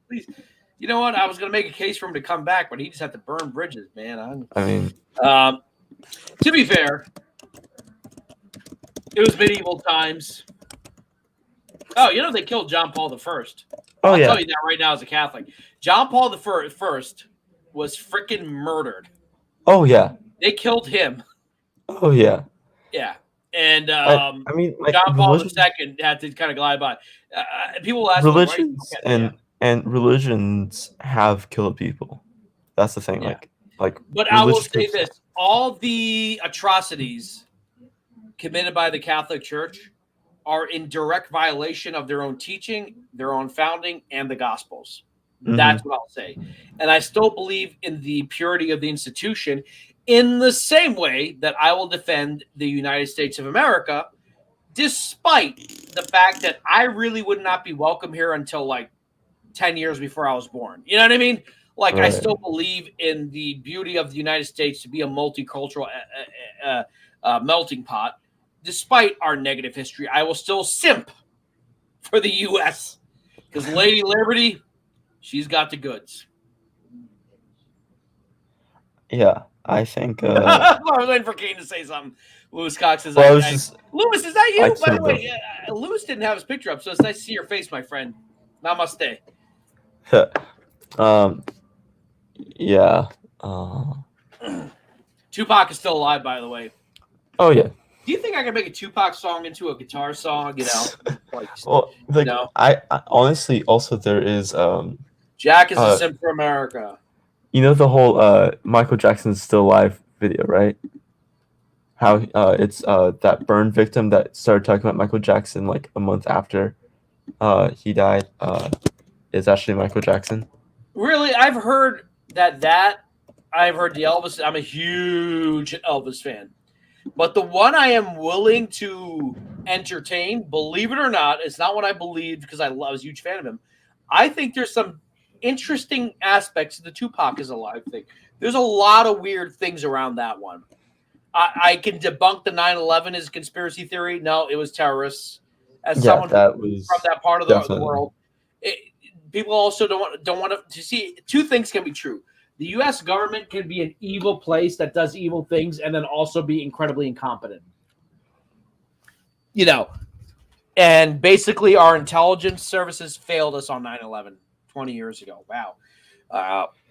Please. You know what? I was gonna make a case for him to come back, but he just had to burn bridges, man. I mean, to be fair, it was medieval times. Oh, you know they killed John Paul the First. I'll tell you that right now as a Catholic. John Paul the First was freaking murdered. Oh yeah. They killed him. Oh yeah. Yeah. And I mean, like, John Paul II had to kind of glide by. People ask religions and religions have killed people. That's the thing. Yeah. Like. But I will say this: all the atrocities committed by the Catholic Church are in direct violation of their own teaching, their own founding, and the Gospels. Mm-hmm. That's what I'll say. And I still believe in the purity of the institution, in the same way that I will defend the United States of America, despite the fact that I really would not be welcome here until like 10 years before I was born. You know what I mean? Like, right. I still believe in the beauty of the United States to be a multicultural melting pot. Despite our negative history, I will still simp for the U.S. because Lady Liberty, she's got the goods. Yeah, I think. I was waiting for Kane to say something. Lewis Cox says, Lewis, is that you? By the way, Lewis didn't have his picture up, so it's nice to see your face, my friend. Namaste. Yeah. Tupac is still alive, by the way. Oh yeah. Do you think I can make a Tupac song into a guitar song? You know, I honestly also there is Jack is a simp for America. You know the whole Michael Jackson's still alive video, right? How it's that burn victim that started talking about Michael Jackson like a month after he died is actually Michael Jackson. Really? I've heard I've heard the Elvis. I'm a huge Elvis fan. But the one I am willing to entertain, believe it or not, it's not what I believed because I was a huge fan of him. I think there's some interesting aspects of the Tupac is alive thing. There's a lot of weird things around that one. I can debunk the 9/11 as a conspiracy theory. No, it was terrorists. As someone from that part of the world, people also don't want to see. Two things can be true. The U.S. government can be an evil place that does evil things and then also be incredibly incompetent. And basically our intelligence services failed us on 9/11 20 years ago. Wow.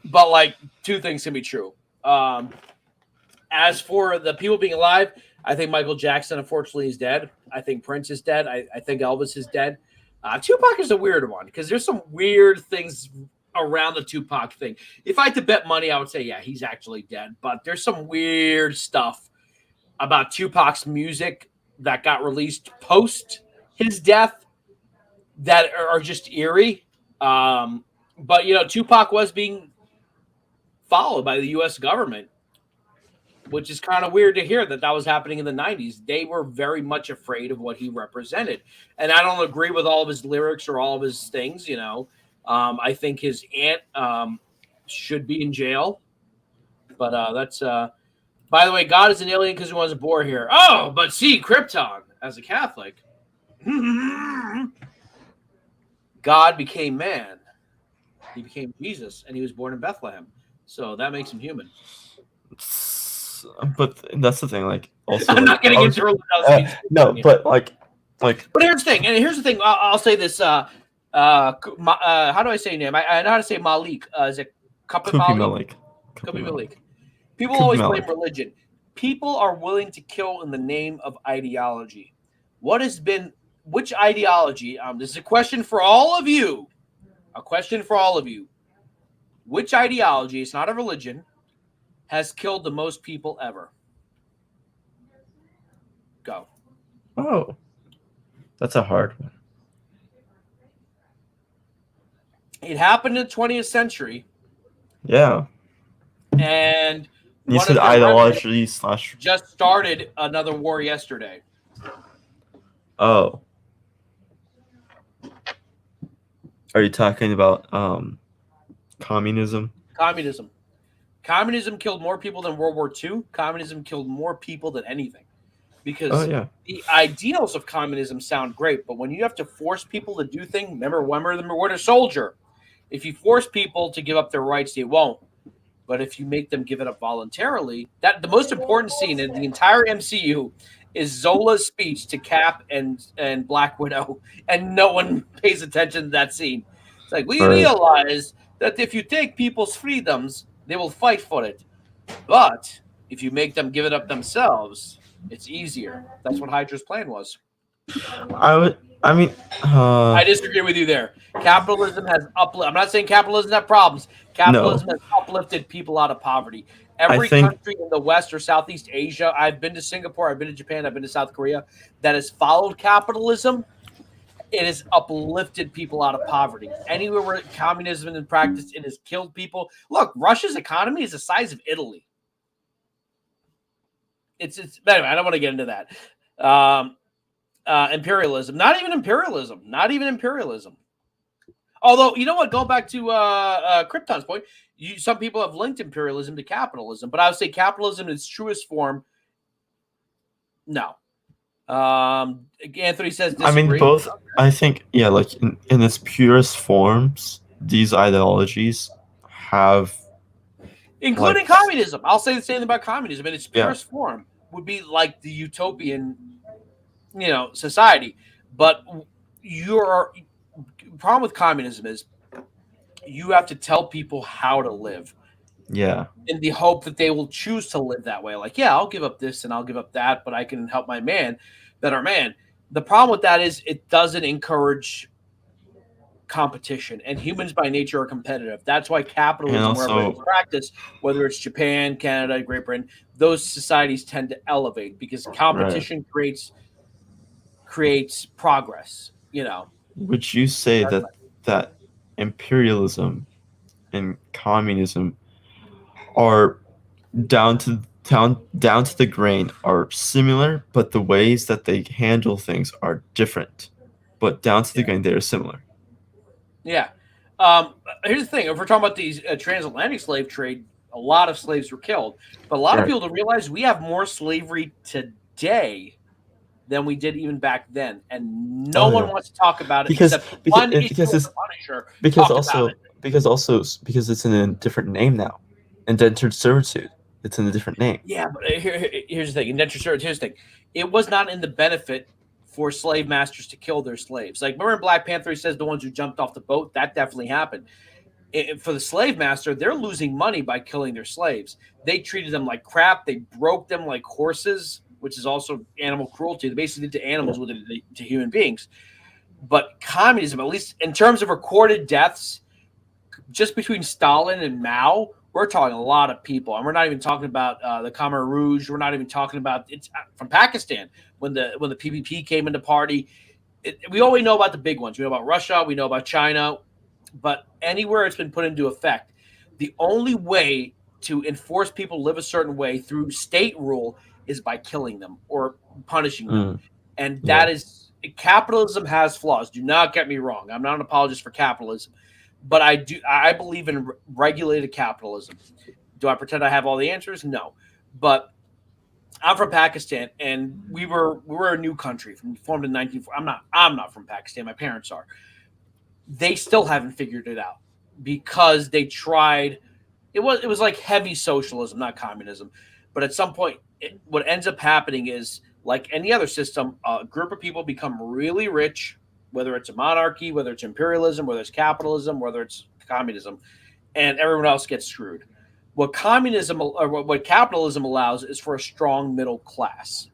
But two things can be true. As for the people being alive, I think Michael Jackson, unfortunately, is dead. I think Prince is dead. I think Elvis is dead. Tupac is a weird one because there's some weird things around the Tupac thing. If I had to bet money, I would say, yeah, he's actually dead. But there's some weird stuff about Tupac's music that got released post his death that are just eerie. But, Tupac was being followed by the U.S. government, which is kind of weird to hear that was happening in the 90s. They were very much afraid of what he represented. And I don't agree with all of his lyrics or all of his things, I think his aunt should be in jail. But that's by the way, God is an alien because he wasn't born here. Oh, but see, Krypton, as a Catholic, God became man. He became Jesus, and he was born in Bethlehem. So that makes him human. But that's the thing. Also, I'm not getting into religion. No, but like. But here's the thing, I'll say this. How do I say your name? I know how to say Malik. Is it Kupi Malik? Kupi Malik. People always blame religion. People are willing to kill in the name of ideology. Which ideology? This is a question for all of you. Which ideology, it's not a religion, has killed the most people ever? Go. Oh. That's a hard one. It happened in the 20th century. Yeah. And you said ideology / just started another war yesterday. Oh. Are you talking about communism? Communism killed more people than World War II. Communism killed more people than anything. Because the ideals of communism sound great, but when you have to force people to do things, remember the Winter Soldier. If you force people to give up their rights, they won't. But if you make them give it up voluntarily, the most important scene in the entire MCU is Zola's speech to Cap and Black Widow, and no one pays attention to that scene. It's like, we realize that if you take people's freedoms, they will fight for it. But if you make them give it up themselves, it's easier. That's what Hydra's plan was. I disagree with you there. Capitalism has uplifted. I'm not saying capitalism has problems. Capitalism has uplifted people out of poverty. Every country in the West or Southeast Asia, I've been to Singapore, I've been to Japan, I've been to South Korea, that has followed capitalism, it has uplifted people out of poverty. Anywhere where communism is in practice, it has killed people. Look, Russia's economy is the size of Italy. It's anyway, I don't want to get into that. Imperialism. Not even imperialism. Although, you know what? Going back to Krypton's point, some people have linked imperialism to capitalism, but I would say capitalism in its truest form, no. Anthony says disagree. Both. I think, in its purest forms, these ideologies have... Including communism. I'll say the same thing about communism. In its purest form would be like the utopian, society. But your problem with communism is you have to tell people how to live. Yeah. In the hope that they will choose to live that way. I'll give up this and I'll give up that, but I can help my better man. The problem with that is it doesn't encourage competition, and humans by nature are competitive. That's why capitalism, wherever it's practiced, whether it's Japan, Canada, Great Britain, those societies tend to elevate because competition creates progress. Would you say that imperialism and communism are down to the grain are similar, but the ways that they handle things are different? But down to the grain, they are similar. Yeah. Here's the thing. If we're talking about these transatlantic slave trade, a lot of slaves were killed. But a lot of people don't realize we have more slavery today than we did even back then. And no one wants to talk about it because it's it's in a different name now. indentured servitude. It's in a different name. Yeah, but here's the thing. Indentured servitude. Here's the thing. It was not in the benefit for slave masters to kill their slaves. Like, remember in Black Panther, he says the ones who jumped off the boat. That definitely happened. For the slave master, they're losing money by killing their slaves. They treated them like crap. They broke them like horses, which is also animal cruelty. They basically did to animals what they did to human beings. But communism, at least in terms of recorded deaths, just between Stalin and Mao, we're talking a lot of people, and we're not even talking about the Khmer Rouge. We're not even talking about it's from Pakistan when the PPP came into party. We only know about the big ones. We know about Russia. We know about China, but anywhere it's been put into effect, the only way to enforce people to live a certain way through state rule is by killing them or punishing them, and that is capitalism has flaws. Do not get me wrong. I'm not an apologist for capitalism. But I believe in regulated capitalism. Do I pretend I have all the answers? No. But I'm from Pakistan, and we're a new country, formed in 1940. I'm not from Pakistan. My parents are. They still haven't figured it out because they tried. It was like heavy socialism, not communism. But at some point, what ends up happening is, like any other system, a group of people become really rich, whether it's a monarchy, whether it's imperialism, whether it's capitalism, whether it's communism, and everyone else gets screwed. What communism or what capitalism allows is for a strong middle class.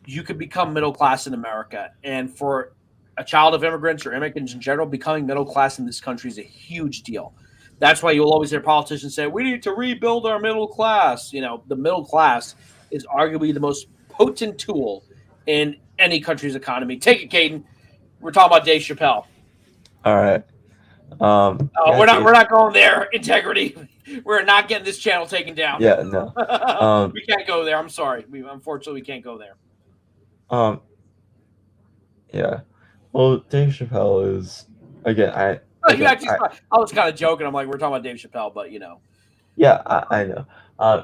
You could become middle class in America, and for a child of immigrants or immigrants in general, becoming middle class in this country is a huge deal. That's why you'll always hear politicians say, we need to rebuild our middle class. You know, the middle class is arguably the most potent tool in any country's economy. Take it, Caden. We're talking about Dave Chappelle. All right. We're not going there. Integrity. We're not getting this channel taken down. Yeah, no. We can't go there. I'm sorry. Unfortunately, we can't go there. Yeah. Well, Dave Chappelle is again. I was kind of joking. I'm like, we're talking about Dave Chappelle, but you know. Yeah, I know.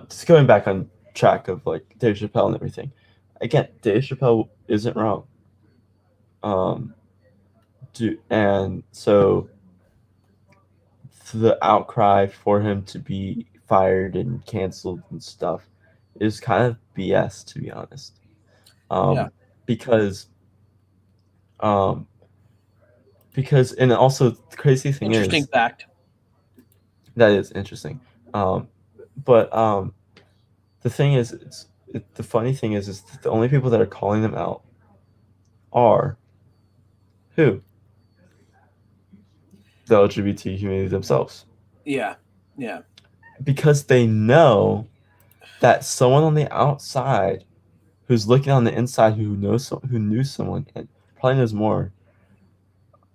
Just going back on track of like Dave Chappelle and everything. Again, Dave Chappelle isn't wrong. And so the outcry for him to be fired and canceled and stuff is kind of BS, to be honest. Because and also the crazy thing interesting fact. That is interesting. But the thing is, the funny thing is that the only people that are calling them out are who? The LGBT community themselves. Yeah. Because they know that someone on the outside who's looking on the inside who knew someone and probably knows more,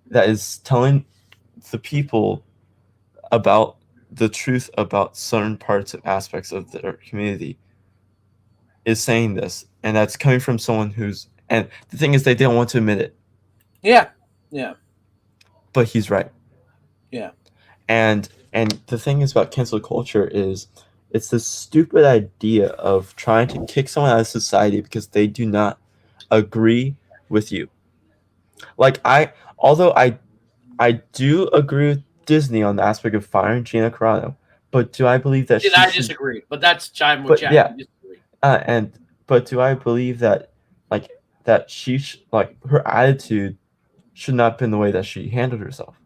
that is telling the people about the truth about certain parts of aspects of their community, is saying this, and that's coming from someone and the thing is they don't want to admit it. Yeah. But he's right. Yeah. And the thing is about cancel culture is it's this stupid idea of trying to kick someone out of society because they do not agree with you. Like although I do agree with Disney on the aspect of firing Gina Carano, but do I believe that I disagree, but that's chime with Jack. Yeah. But do I believe that that her attitude should not have been the way that she handled herself?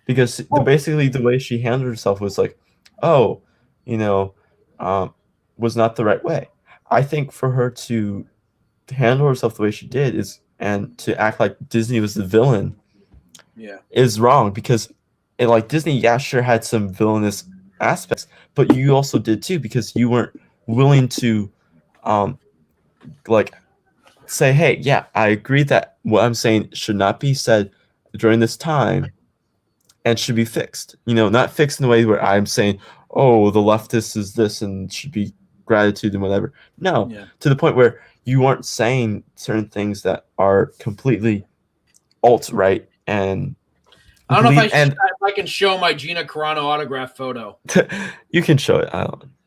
Because basically the way she handled herself was like, was not the right way. I think for her to handle herself the way she did and to act like Disney was the villain is wrong, because Disney, sure had some villainous aspects, but you also did too, because you weren't willing to say, hey, yeah, I agree that what I'm saying should not be said during this time and should be fixed. Not fixed in the way where I'm saying, oh, the leftist is this and should be gratitude and whatever. No, to the point where you aren't saying certain things that are completely alt-right. And I don't know if I can show my Gina Carano autograph photo. You can show it.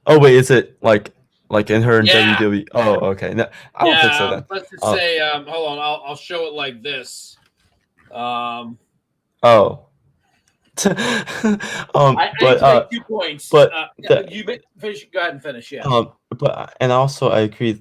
Oh wait, is it like in her in WWE? Oh, okay. No, I don't think so then. Let's just say, hold on, I'll show it like this. Oh. I need to make 2 points. but Finish. Go ahead and finish. Yeah. but and also I agree.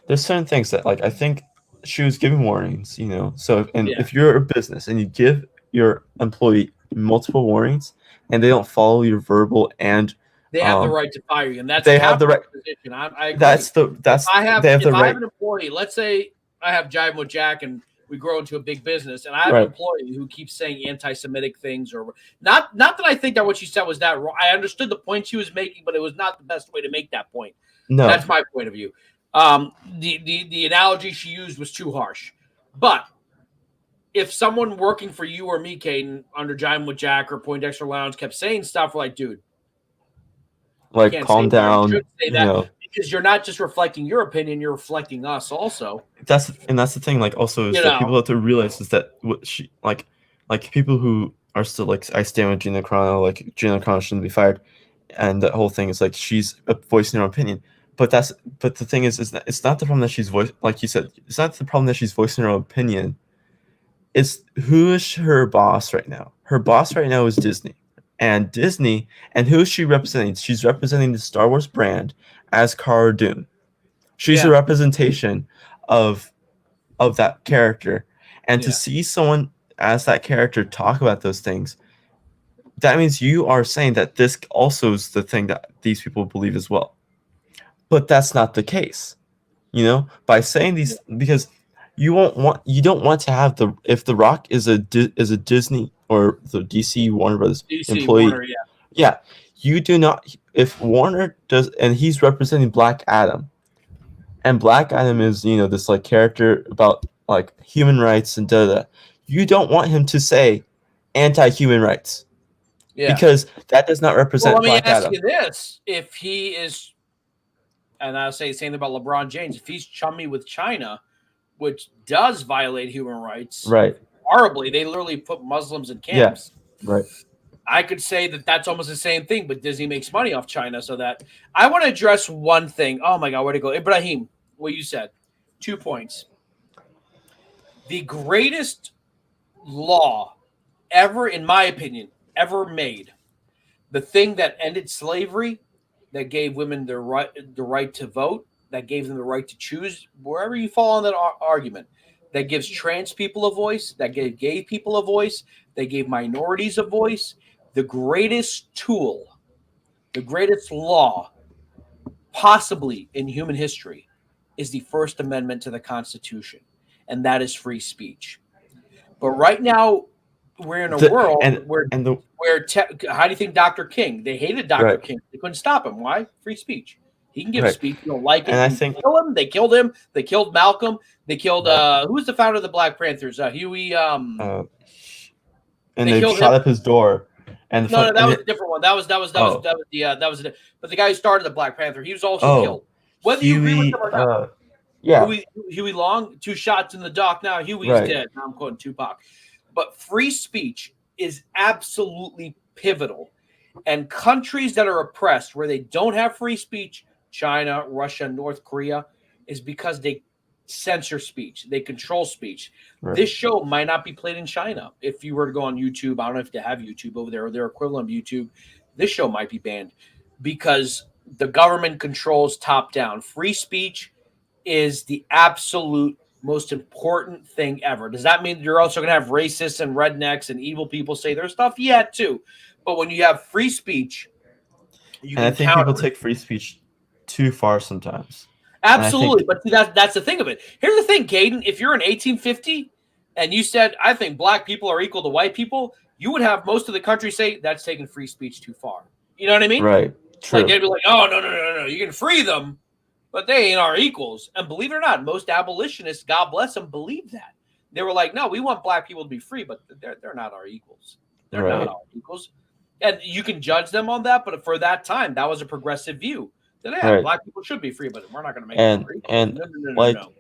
There's certain things that like I think she was giving warnings. So if you're a business and you give your employee multiple warnings and they don't follow your verbal and they have the right to fire you, and that's they have the right position. I agree. That's if I have they have the I right. have an employee, let's say I have JIVIN with Jack and we grow into a big business, and I have an employee who keeps saying anti-Semitic things, or not that I think that what she said was that wrong. I understood the point she was making, but it was not the best way to make that point. No, that's my point of view. The analogy she used was too harsh, but if someone working for you or me, Caden, under JIVIN with Jack or Poindexter Lounge kept saying stuff like, dude, like calm down, because you're not just reflecting your opinion, you're reflecting us also. That's the thing. Like, also, is that people have to realize is that what she like people who are still like, I stand with Gina Carano, like Gina Carano shouldn't be fired, and that whole thing is like she's voicing her opinion. But the thing is that it's not the problem that she's like you said, it's not the problem that she's voicing her opinion. It's who is her boss right now? Her boss right now is Disney. And who is she representing? She's representing the Star Wars brand as Cara Dune. She's a representation of that character. And to see someone as that character talk about those things, that means you are saying that this also is the thing that these people believe as well. But that's not the case. By saying these, because you don't want to have if The Rock is a Disney or the DC Warner Brothers employee. Warner, you do not. If Warner does, and he's representing Black Adam, and Black Adam is this like character about like human rights and da. You don't want him to say anti-human rights, because that does not represent Black Adam. Let me ask you this: if he is, and I'll say the same thing about LeBron James, if he's chummy with China, which does violate human rights, right? Horribly, they literally put Muslims in camps. Yeah, right. I could say that that's almost the same thing, but Disney makes money off China, so that I want to address one thing. Oh my God, where'd it go? Ibrahim, what you said. 2 points. The greatest law ever, in my opinion, ever made, the thing that ended slavery, that gave women the right to vote, that gave them the right to choose, wherever you fall on that argument, that gives trans people a voice, that gave gay people a voice, that gave minorities a voice. The greatest tool, the greatest law possibly in human history is the First Amendment to the Constitution, and that is free speech. But right now, we're in a world where how do you think Dr. King? They hated Dr. King. They couldn't stop him. Why? Free speech. He can give a speech. You don't like it. And I think kill him. They killed him. They killed Malcolm. They killed who was the founder of the Black Panthers? Huey. And they shot up his door. And that was a different one. That was but the guy who started the Black Panther, he was also killed. Whether you agree with him or not. Huey Long, 2 shots in the dock. Now Huey's dead. Now I'm quoting Tupac. But free speech is absolutely pivotal. And countries that are oppressed, where they don't have free speech, China, Russia, North Korea, is because they censor speech. They control speech. Right. This show might not be played in China. If you were to go on YouTube, I don't know if they have YouTube over there or their equivalent of YouTube, this show might be banned because the government controls top down. Free speech is the absolute most important thing ever. Does that mean you're also going to have racists and rednecks and evil people say their stuff? Yeah, too. But when you have free speech, I think people take free speech too far sometimes. Absolutely, but see, that's the thing of it. Here's the thing, Caden. If you're in 1850 and you said, I think black people are equal to white people, you would have most of the country say that's taking free speech too far. You know what I mean? Right. True. Like they'd be like, oh, no. You can free them, but they ain't our equals. And believe it or not, most abolitionists, God bless them, believe that. They were like, no, we want black people to be free, but they're not our equals. They're not our equals. And you can judge them on that, but for that time, that was a progressive view. That black people should be free, but we're not going to make them free. No.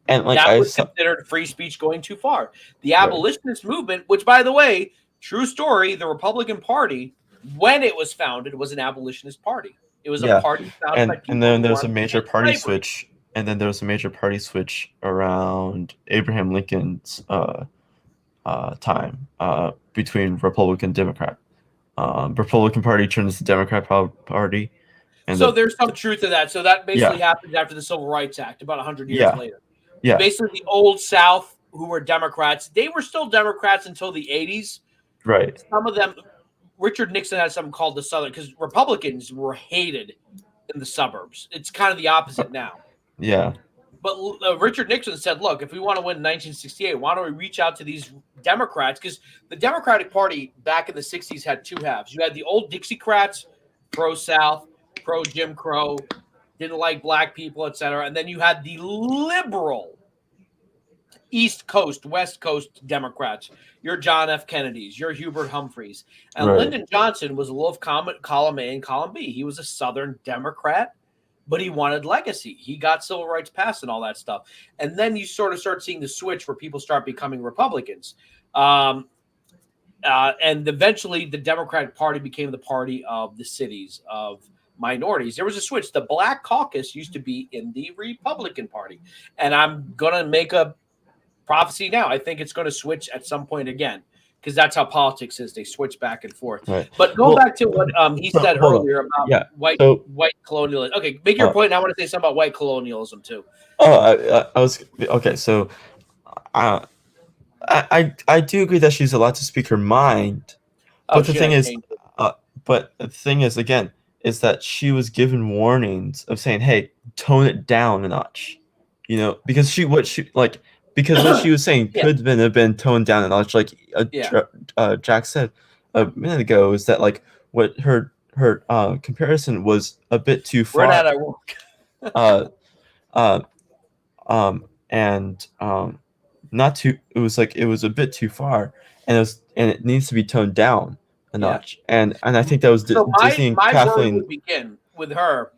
And like that was considered free speech going too far. The abolitionist movement, which, by the way, true story, the Republican Party, when it was founded, was an abolitionist party. It was a party founded by people. And then there was a major party switch. And then there was a major party switch around Abraham Lincoln's time between Republican and Democrat. Republican Party turns to Democrat Party, and So there's some truth to that. So that basically yeah, happened after the Civil Rights Act, about 100 years yeah, later. yeah, Basically, the old South, who were Democrats, they were still Democrats until the 80s. right, Some of them, Richard Nixon had something called the Southern, because Republicans were hated in the suburbs. It's kind of the opposite now. yeah, But Richard Nixon said, look, if we want to win in 1968, why don't we reach out to these Democrats? Because the Democratic Party back in the 60s had two halves. You had the old Dixiecrats, pro-South, pro-Jim Crow, didn't like black people, etc. And then you had the liberal East Coast, West Coast Democrats. Your John F. Kennedys, your Hubert Humphreys. And right, Lyndon Johnson was a little of column A and column B. He was a Southern Democrat, but he wanted legacy. He got civil rights passed and all that stuff. And then you sort of start seeing the switch where people start becoming Republicans. And eventually the Democratic Party became the party of the cities, of minorities. There was a switch. The Black Caucus used to be in the Republican Party. And I'm going to make a prophecy now. I think it's going to switch at some point again, because that's how politics is. They switch back and forth. right. But go back to what he said hold on. earlier about Yeah, white colonialism. Okay, make your point. And I want to say something about white colonialism too. Oh, I was okay. So, I do agree that she's allowed to speak her mind, but the thing is, again, is that she was given warnings of saying, "Hey, tone it down a notch," because what she was saying Yeah. could have been toned down a notch. Like Jack said a minute ago, is that like what her comparison was a bit too far. We're not at work. Not too. It was a bit too far, and it needs to be toned down a notch. And I think that was Disney and my Kathleen. word would begin with her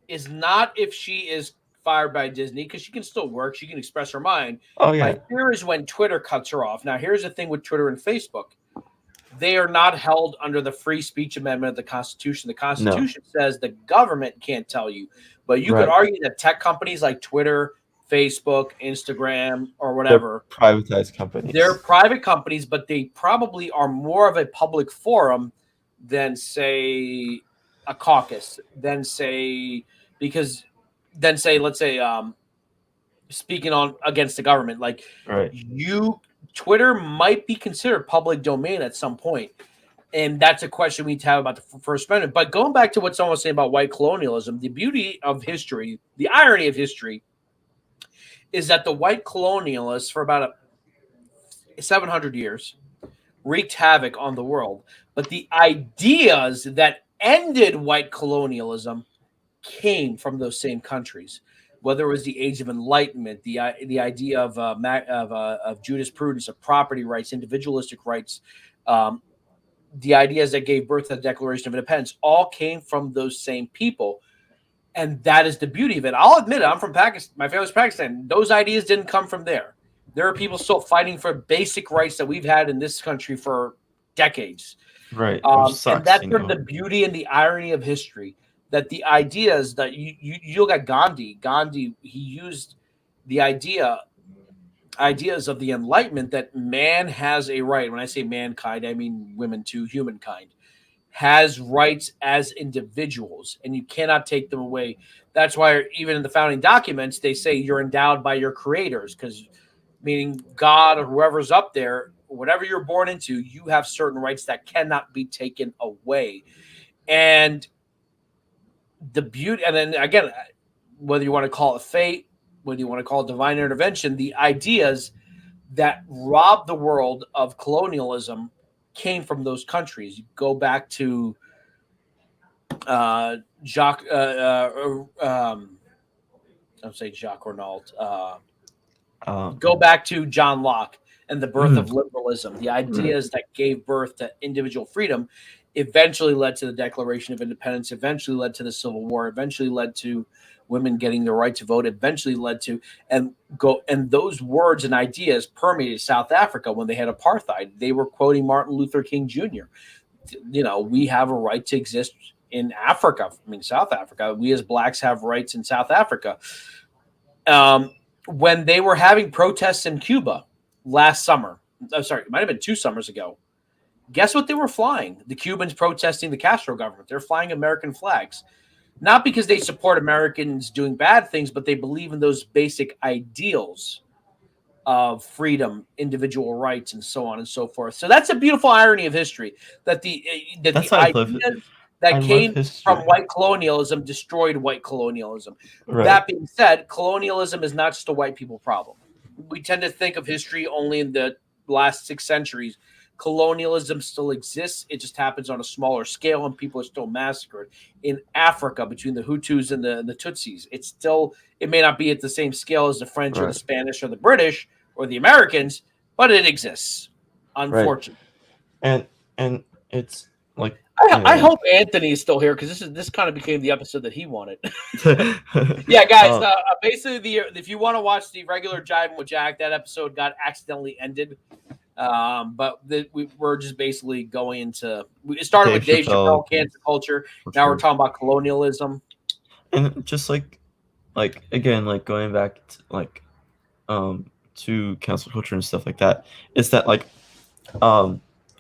is not if she is fired by Disney, because she can still work, she can express her mind. Oh yeah. My fear is when Twitter cuts her off. Now, here's the thing with Twitter and Facebook. They are not held under the free speech amendment of the Constitution. The Constitution says the government can't tell you. But you could argue that tech companies like Twitter, Facebook, Instagram, or whatever, they're privatized companies. They're private companies, but they probably are more of a public forum than, say, a caucus, let's say, speaking on against the government, like Twitter might be considered public domain at some point. And that's a question we need to have about the First Amendment. But going back to what someone was saying about white colonialism, the beauty of history, the irony of history, is that the white colonialists for about 700 years wreaked havoc on the world. But the ideas that ended white colonialism came from those same countries, whether it was the Age of Enlightenment, the idea of jurisprudence, of property rights, individualistic rights, the ideas that gave birth to the Declaration of Independence, all came from those same people. And that is the beauty of it. I'll admit it. I'm from Pakistan. My family's Pakistan. Those ideas didn't come from there. There are people still fighting for basic rights that we've had in this country for decades. Right. And that's sort of the beauty and the irony of history, that the ideas that you look at Gandhi, he used the ideas of the Enlightenment that man has a right. When I say mankind, I mean women too, humankind, has rights as individuals, and you cannot take them away. That's why even in the founding documents, they say you're endowed by your creators, because meaning God or whoever's up there, whatever you're born into, you have certain rights that cannot be taken away. And the beauty, and then again, whether you want to call it fate, whether you want to call it divine intervention, the ideas that robbed the world of colonialism came from those countries. You go back to Jacques Renault. Go back to John Locke and the birth of liberalism. The ideas that gave birth to individual freedom eventually led to the Declaration of Independence, eventually led to the Civil War, eventually led to women getting the right to vote, eventually led to and those words and ideas permeated South Africa when they had apartheid. They were quoting Martin Luther King Jr. We have a right to exist in Africa. I mean, South Africa. We as blacks have rights in South Africa. When they were having protests in Cuba last summer, I'm sorry, it might have been 2 summers ago. Guess what they were flying? The Cubans protesting the Castro government. They're flying American flags. Not because they support Americans doing bad things, but they believe in those basic ideals of freedom, individual rights, and so on and so forth. So that's a beautiful irony of history, that the That's why I love it. ideas I that love came history. from white colonialism destroyed white colonialism. Right. That being said, colonialism is not just a white people problem. We tend to think of history only in the last 6 centuries. Colonialism still exists. It just happens on a smaller scale, and people are still massacred. In Africa, between the Hutus and the Tutsis, it may not be at the same scale as the French or the Spanish or the British or the Americans, but it exists, unfortunately. Right. And it's like, I hope Anthony is still here, because this kind of became the episode that he wanted. Yeah, guys. Basically, if you want to watch the regular Jivin with Jack, that episode got accidentally ended. But we're just basically going into. It started with Dave Chappelle, cancel culture. Now we're talking about colonialism, and just like again, like going back to, to cancel culture and stuff like that, is that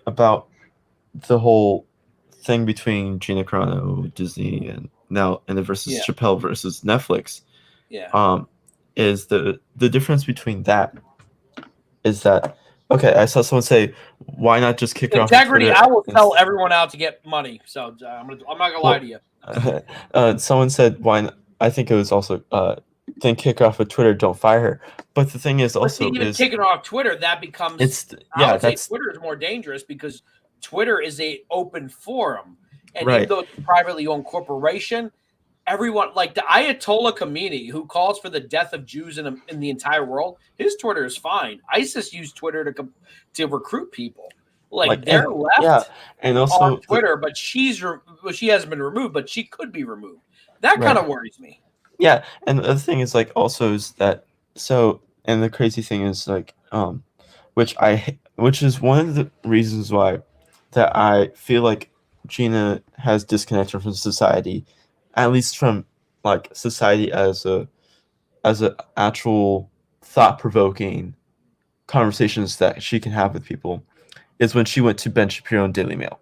about the whole thing between Gina Carano, Disney, and the versus Chappelle versus Netflix. Yeah. Is the difference between that is that. Okay, I saw someone say, "Why not just kick her off?" Integrity. I will sell everyone out to get money. So I'm not gonna lie to you. Someone said, "Why?" Not? I think it was also then kick her off of Twitter. Don't fire her. But the thing is also even kicking her off Twitter, that becomes Twitter is more dangerous, because Twitter is a open forum, and even though it's a privately owned corporation, everyone, like the Ayatollah Khomeini, who calls for the death of Jews in the entire world, his Twitter is fine. ISIS used Twitter to recruit people. They're left and also on Twitter, but she hasn't been removed, but she could be removed. That kind of worries me. Yeah, and the other thing is also is that and the crazy thing is which is one of the reasons why that I feel like Gina has disconnected from society. At least from society as a actual thought-provoking conversations that she can have with people, is when she went to Ben Shapiro and Daily Mail,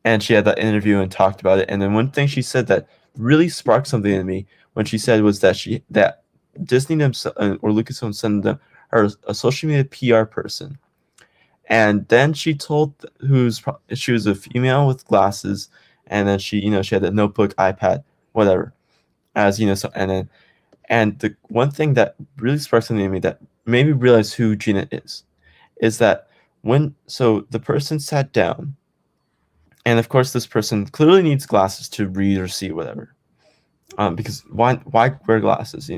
and she had that interview and talked about it. And then one thing she said that really sparked something in me when she said was that that Disney or Lucasfilm sent them her a social media PR person, and then she told she was a female with glasses, and then she had a notebook, iPad, whatever, and the one thing that really sparked something in me that made me realize who Gina is that the person sat down, and of course this person clearly needs glasses to read or see whatever, because why wear glasses,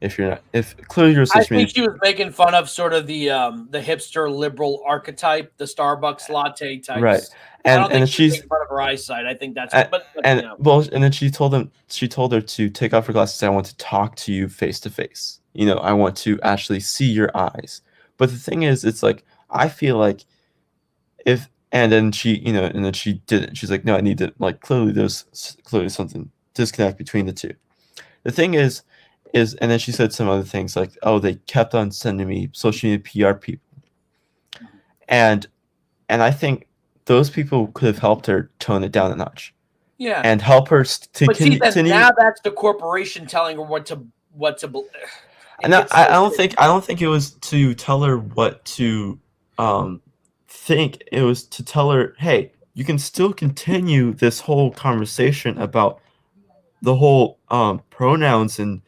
if clearly you're I think she was making fun of sort of the hipster liberal archetype, the Starbucks latte types. Right. And I don't think she's making fun of her eyesight. I think that's and then she told her to take off her glasses. I want to talk to you face to face. I want to actually see your eyes. But the thing is, it's like, I feel like and then she didn't. She's like, no, I need to, there's clearly something disconnect between the two. The thing is, and then she said some other things like, oh, they kept on sending me social media PR people. And I think those people could have helped her tone it down a notch. Yeah. And help her to continue. Now that's the corporation telling her what to And I don't think it was to tell her what to think. It was to tell her, hey, you can still continue this whole conversation about the whole pronouns and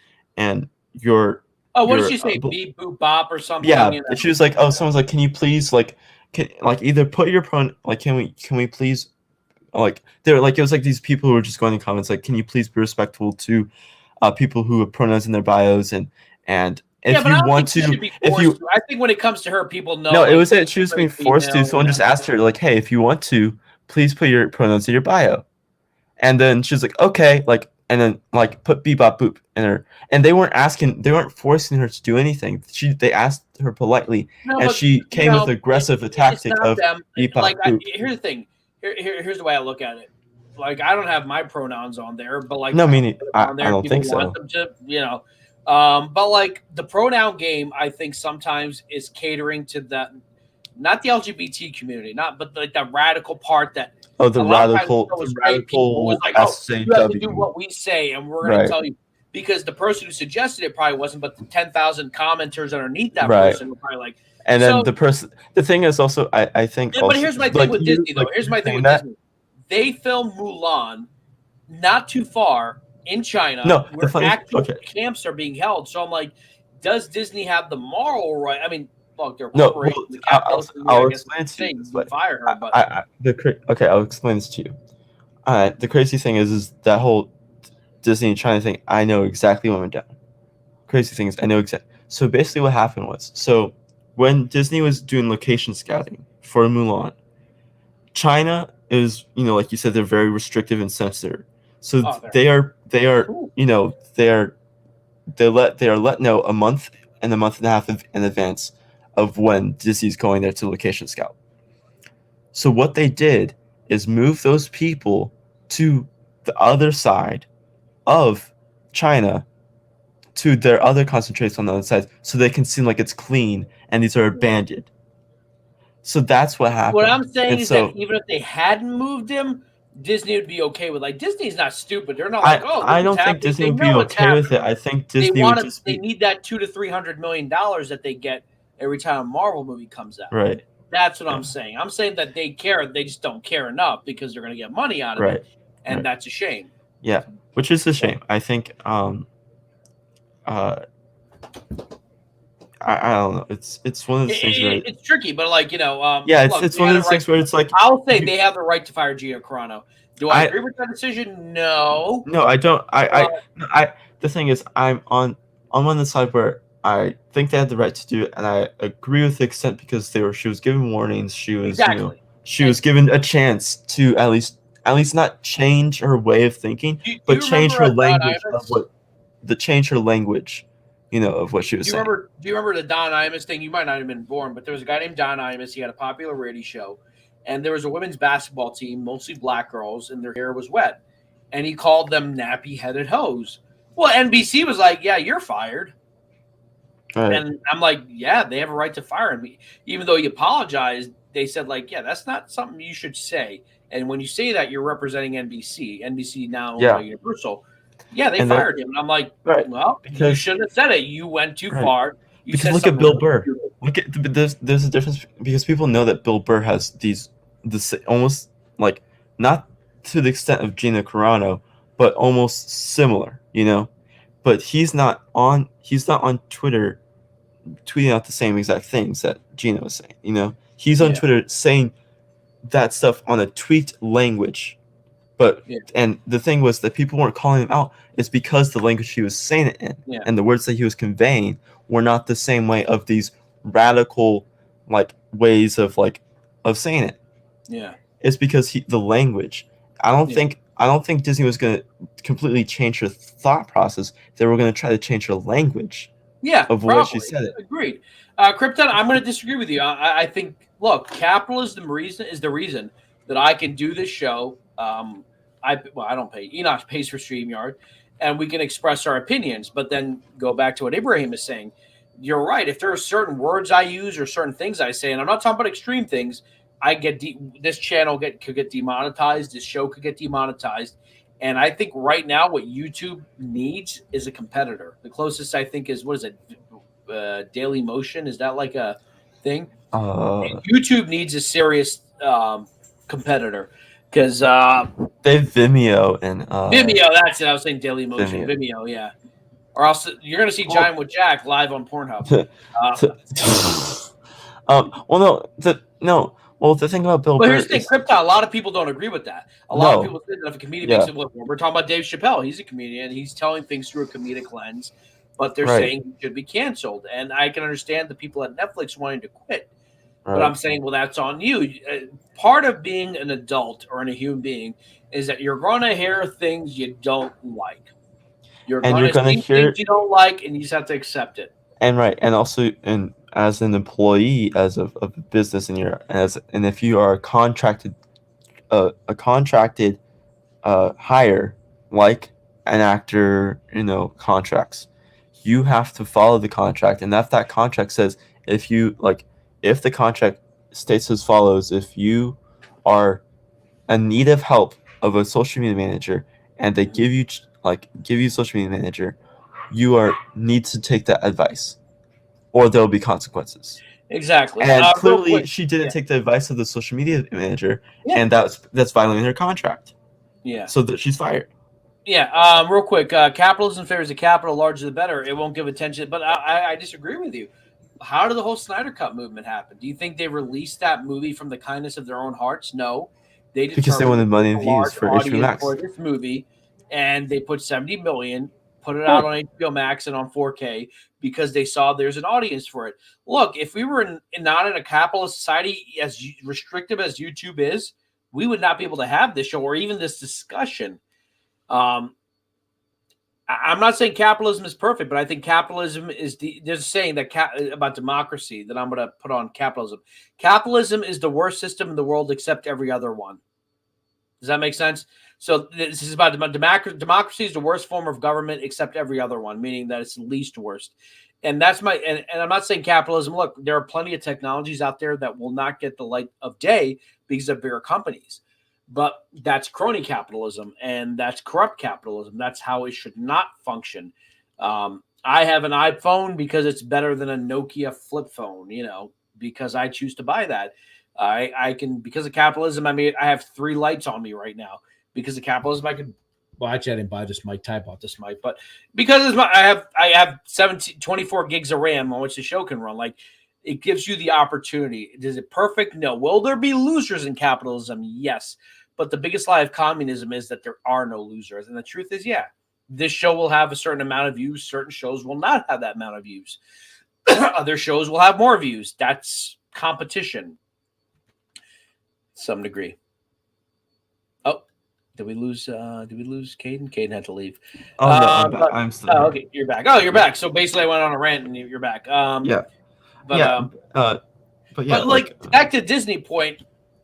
your. What did she say? Beep, boop, bop, or something? Yeah, she was like, someone's like, can you please either put your can we please they were it was like these people who were just going in comments like, can you please be respectful to people who have pronouns in their bios and if you want to, I think when it comes to her, people know. No, it was that she was being forced to. Someone just asked her like, hey, if you want to, please put your pronouns in your bio, and then she's like, okay, and then put bebop boop in her, and they weren't forcing her to do anything. They asked her politely, and she came with aggressive tactic of bebop boop. Here's the thing. Here's the way I look at it. I don't have my pronouns on there, but no, meaning I don't think so. Want them to, but the pronoun game, I think sometimes is catering to not the LGBT community, but like the radical part that. Oh, the a lot of times radical, it was the white people was radical like, oh, you have to do SJW. what we say, and we're going Right. to tell you. Because the person who suggested it probably wasn't, but the 10,000 commenters underneath that Right. person were probably like. And then the thing is also, I think. But here's my thing with Disney, though. Here's my thing with Disney. They filmed Mulan not too far in China, where actual camps are being held. So I'm like, does Disney have the moral right? I mean, look, they're corporating the capitalism. I'll explain to you. Fire her, but I'll explain this to you. The crazy thing is that whole Disney and China thing. I know exactly what went down. Crazy thing is, I know exactly. So basically, what happened was, when Disney was doing location scouting for Mulan, China is, like you said, they're very restrictive and censored. So they are let know a month and a half in advance of when Disney's going there to location scout. So what they did is move those people to the other side of China, to their other concentrates on the other side, so they can seem like it's clean and these are abandoned. So that's what happened. What I'm saying is that even if they hadn't moved him, Disney would be okay with. Like, Disney's not stupid. They're not like, I don't think Disney would be okay with it. I think Disney would just they need that $200 to $300 million that they get every time a Marvel movie comes out. Right. That's what I'm saying. I'm saying that they care. They just don't care enough because they're going to get money out of it, and that's a shame. Yeah, which is a shame. I think. I don't know. It's one of those things where it's tricky, but like it's one of those things where it's like, I'll say they have the right to fire Gina Carano. Do I agree with that decision? No. No, I don't. The thing is, I'm on the side where I think they had the right to do it, and I agree with the extent because she was given warnings. She was she was given a chance to at least not change her way of thinking, but change her language change her language. Of what she was saying. Do you remember the Don Imus thing? You might not have been born, but there was a guy named Don Imus. He had a popular radio show, and there was a women's basketball team, mostly black girls, and their hair was wet. And he called them nappy-headed hoes. Well, NBC was like, yeah, you're fired. Right. And I'm like, yeah, they have a right to fire him. Even though he apologized, they said, like, yeah, that's not something you should say. And when you say that, you're representing NBC. NBC now owned by Universal. Yeah, they fired him. And I'm like, well, you shouldn't have said it. You went too far. Because look at Bill Burr. There's a difference because people know that Bill Burr has this almost like not to the extent of Gina Carano, but almost similar, But he's not on Twitter tweeting out the same exact things that Gina was saying, He's on Twitter saying that stuff on a tweaked language. But and the thing was that people weren't calling him out is because the language he was saying it in and the words that he was conveying were not the same way of these radical ways of saying it. Yeah. It's because the language. I don't think Disney was going to completely change her thought process. They were going to try to change her language. Yeah, of the way she said it. Agreed. Krypton, I'm going to disagree with you. I think capitalism is the reason that I can do this show. I don't pay. Enoch pays for StreamYard, and we can express our opinions. But then go back to what Ibrahim is saying. You're right. If there are certain words I use or certain things I say, and I'm not talking about extreme things, I get this channel could get demonetized. This show could get demonetized. And I think right now what YouTube needs is a competitor. The closest I think is, what is it? Daily Motion. Is that like a thing? YouTube needs a serious competitor. Because they have Vimeo and Vimeo, that's it. I was saying Daily Motion, Vimeo, yeah. Or else you're gonna see Giant with Jack live on Pornhub. Well, the thing about Bill Burr. But here's the thing, Krypton. A lot of people don't agree with that. A lot of people say that if a comedian makes it look. We're talking about Dave Chappelle. He's a comedian. He's telling things through a comedic lens, but they're saying he should be canceled. And I can understand the people at Netflix wanting to quit. But I'm saying, well, that's on you. Part of being an adult or a human being is that you're going to hear things you don't like. You're going to see things you don't like, and you just have to accept it. And also, as an employee, as a business, and if you are a contracted hire, like an actor, contracts, you have to follow the contract, and if that contract says if the contract states as follows: if you are in need of help of a social media manager, and they give you a social media manager, you need to take that advice, or there will be consequences. Exactly. And Real clearly, quick. she didn't take the advice of the social media manager, Yeah. and that's violating her contract. Yeah. So that she's fired. Yeah. Real quick. Capitalism favors the capital, larger the better. It won't give attention. But I disagree with you. How did the whole Snyder Cut movement happen? Do you think they released that movie from the kindness of their own hearts? No. They Because they determined wanted money and a views large for HBO audience Max. for this movie, and they put 70 million, put it out on HBO Max and on 4K because they saw there's an audience for it. Look, if we were not in a capitalist society as restrictive as YouTube is, we would not be able to have this show or even this discussion. I'm not saying capitalism is perfect, but I think capitalism is there's a saying that about democracy that I'm going to put on capitalism. Capitalism is the worst system in the world except every other one. Does that make sense? So this is about democracy is the worst form of government except every other one, meaning that it's the least worst. And that's and I'm not saying capitalism. Look, there are plenty of technologies out there that will not get the light of day because of bigger companies. But that's crony capitalism, and that's corrupt capitalism. That's how it should not function. I have an iPhone because it's better than a Nokia flip phone, because I choose to buy that. I can, because of capitalism, I have 3 lights on me right now. Because of capitalism, well, actually, I didn't buy this mic. I bought this mic, but because I have 24 gigs of RAM on which the show can run. Like, it gives you the opportunity. Is it perfect? No. Will there be losers in capitalism? Yes. But the biggest lie of communism is that there are no losers. And the truth is, yeah, this show will have a certain amount of views. Certain shows will not have that amount of views. Other shows will have more views. That's competition to some degree. Oh, did we lose Caden? Caden had to leave. Oh, no, I'm still here. Okay, you're back. Oh, you're back. So basically I went on a rant and you're back. Yeah. But back to Disney point.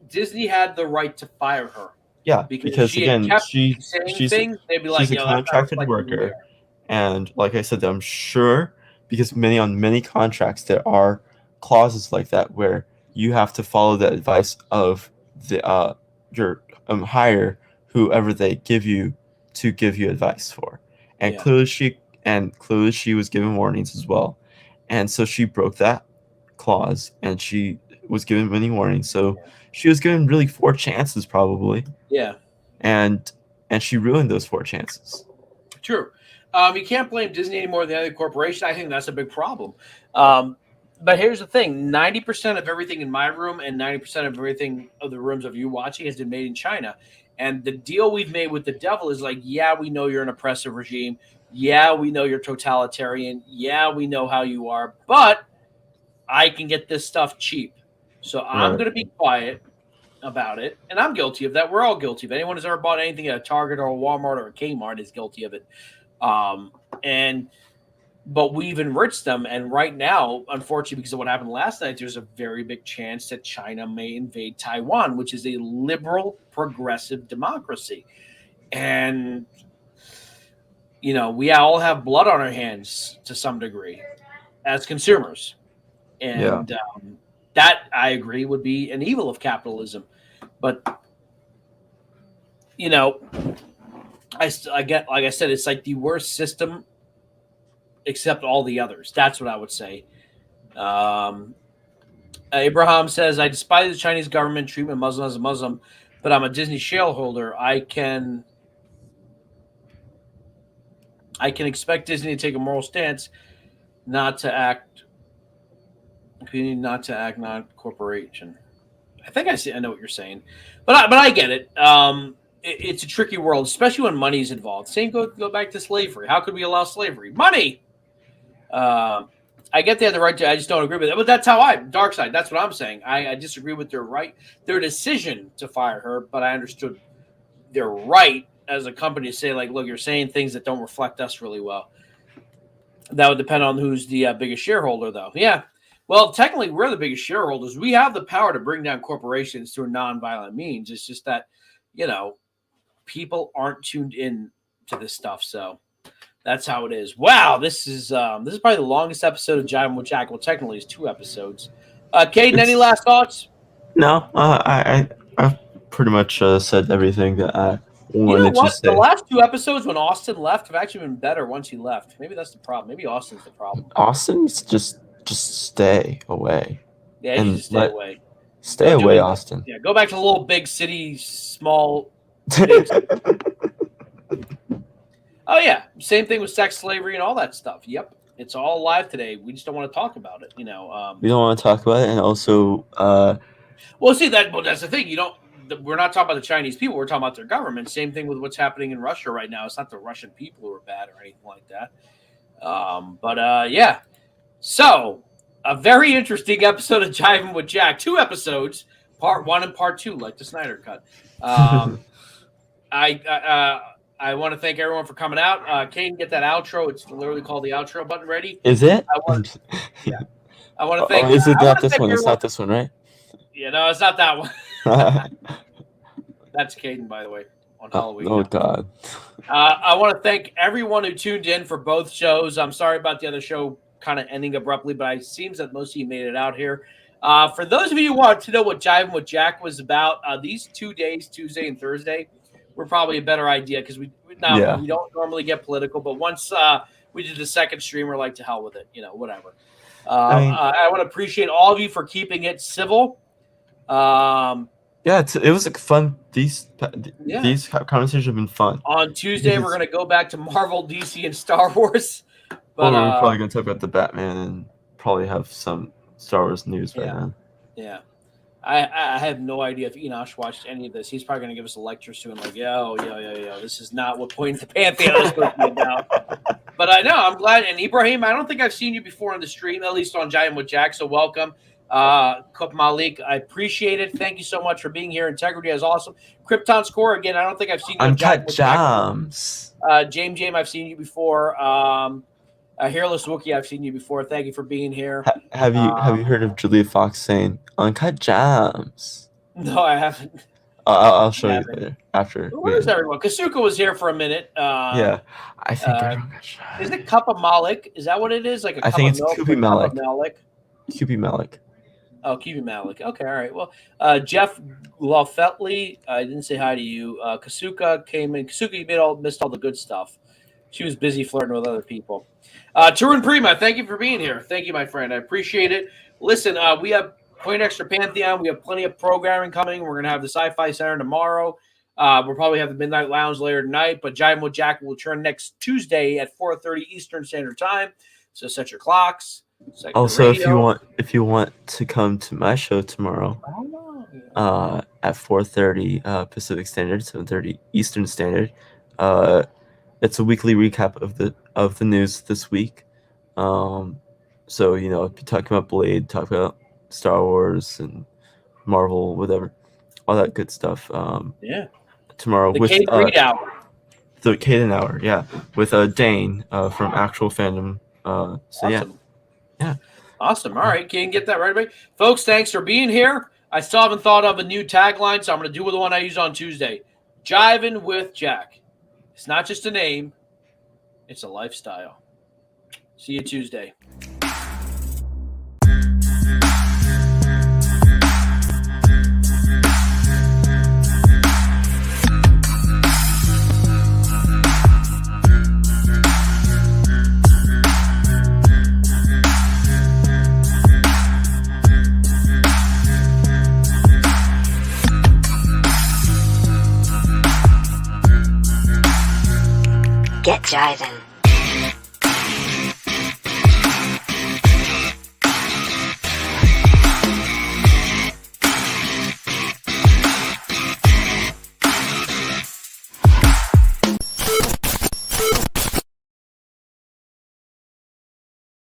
Disney had the right to fire her. Yeah, because again, she's they'd be like, a contracted worker, and like I said, I'm sure because on many contracts there are clauses like that where you have to follow the advice of the your hire whoever they give you to give you advice for, and clearly she was given warnings as well, and so she broke that clause and she was given many warnings, so she was given really 4 chances probably. Yeah. And she ruined those 4 chances. True. You can't blame Disney anymore than any corporation. I think that's a big problem. But here's the thing. 90% of everything in my room and 90% of everything of the rooms of you watching has been made in China. And the deal we've made with the devil is like, yeah, we know you're an oppressive regime. Yeah, we know you're totalitarian. Yeah, we know how you are. But I can get this stuff cheap. So I'm going to be quiet about it. And I'm guilty of that. We're all guilty of it. Anyone who's ever bought anything at a Target or a Walmart or a Kmart is guilty of it. But we've enriched them. And right now, unfortunately, because of what happened last night, there's a very big chance that China may invade Taiwan, which is a liberal, progressive democracy. And, we all have blood on our hands to some degree as consumers. And that, I agree, would be an evil of capitalism. But, I get, like I said, it's like the worst system except all the others. That's what I would say. Abraham says, I despise the Chinese government treatment Muslim as a Muslim, but I'm a Disney shareholder. I can expect Disney to take a moral stance, not to act not corporation. I think I know what you're saying, but I get it. It's a tricky world, especially when money is involved. Same go back to slavery. How could we allow slavery? Money. I get they have the right to. I just don't agree with it. But that's how dark side. That's what I'm saying. I disagree with their decision to fire her. But I understood their right as a company to say, like, look, you're saying things that don't reflect us really well. That would depend on who's the biggest shareholder, though. Yeah. Well, technically, we're the biggest shareholders. We have the power to bring down corporations through nonviolent means. It's just that, people aren't tuned in to this stuff. So that's how it is. Wow, this is probably the longest episode of JIVIN with Jack. Well, technically, it's 2 episodes. Caden, any last thoughts? No, I pretty much said everything that I You know wanted to what? The say. last 2 episodes when Austin left have actually been better once he left. Maybe that's the problem. Maybe Austin's the problem. Austin's just stay away. Yeah, he And should just stay away. Stay Go do away, it. Austin. Yeah, go back to the little big city, small. Big city. Oh yeah, same thing with sex, slavery, and all that stuff. Yep, it's all live today. We just don't want to talk about it. We don't want to talk about it, and also, well, see that. Well, that's the thing. We're not talking about the Chinese people. We're talking about their government. Same thing with what's happening in Russia right now. It's not the Russian people who are bad or anything like that. Yeah. So, a very interesting episode of Jivin' with Jack. 2 episodes, part 1 and part 2, like the Snyder Cut. I want to thank everyone for coming out. Caden, get that outro. It's literally called the outro button ready. Is it? I want to thank. Oh, is it I not wanna this thank one? It's everyone- not this one, right? Yeah, no, it's not that one. That's Caden, by the way, on Halloween. Oh God. I want to thank everyone who tuned in for both shows. I'm sorry about the other show kind of ending abruptly, but it seems that most of you made it out here. For those of you who want to know what Jivin' with Jack was about, these 2 days, Tuesday and Thursday, were probably a better idea because we don't normally get political, but once we did the second stream, we're like, to hell with it, whatever. I want to appreciate all of you for keeping it civil. Yeah, it was like fun. These conversations have been fun. On Tuesday, we're going to go back to Marvel, DC, and Star Wars. But we're probably going to talk about the Batman and probably have some Star Wars news by then. Yeah. I have no idea if Enosh watched any of this. He's probably going to give us a lecture soon, like, yo, this is not what Point of the Pantheon is supposed to be about. But I know, I'm glad. And Ibrahim, I don't think I've seen you before on the stream, at least on Jivin' with Jack, so welcome. Kup Malik, I appreciate it. Thank you so much for being here. Integrity is awesome. Krypton Score, again, I don't think I've seen you on Uncut Jams. James, I've seen you before. Hairless Wookie, I've seen you before. Thank you for being here. Have you heard of Julia Fox saying Uncut Jams? No, I haven't. I'll show you later after. Where's everyone? Kasuka was here for a minute. Yeah, I think everyone got shot. Is it Cup of Malik? Is that what it is? Like a I cup think of it's milk? Kubi Malik. Kubi Malik. Oh, Kubi Malik. Okay, all right. Well, Jeff Laufetley, I didn't say hi to you. Kasuka came in. Kasuka, you missed all the good stuff. She was busy flirting with other people. Tarun Prima, thank you for being here. Thank you, my friend. I appreciate it. Listen, we have Point Extra Pantheon. We have plenty of programming coming. We're going to have the Sci-Fi Center tomorrow. We'll probably have the Midnight Lounge later tonight. But Jivin' with Jack will return next Tuesday at 4:30 Eastern Standard Time. So set your clocks. Also, if you want to come to my show tomorrow, at 4:30 Pacific Standard, 7:30 Eastern Standard, it's a weekly recap of the news this week. So if you're talking about Blade, talk about Star Wars and Marvel, whatever, all that good stuff. Tomorrow the with Caden Hour. The Caden Hour, yeah, with Dane from Actual Fandom. Awesome. Yeah. Awesome. All right, Caden, get that right away, folks. Thanks for being here. I still haven't thought of a new tagline, so I'm going to do the one I used on Tuesday. Jivin' with Jack. It's not just a name, it's a lifestyle. See you Tuesday. Get Jivin'.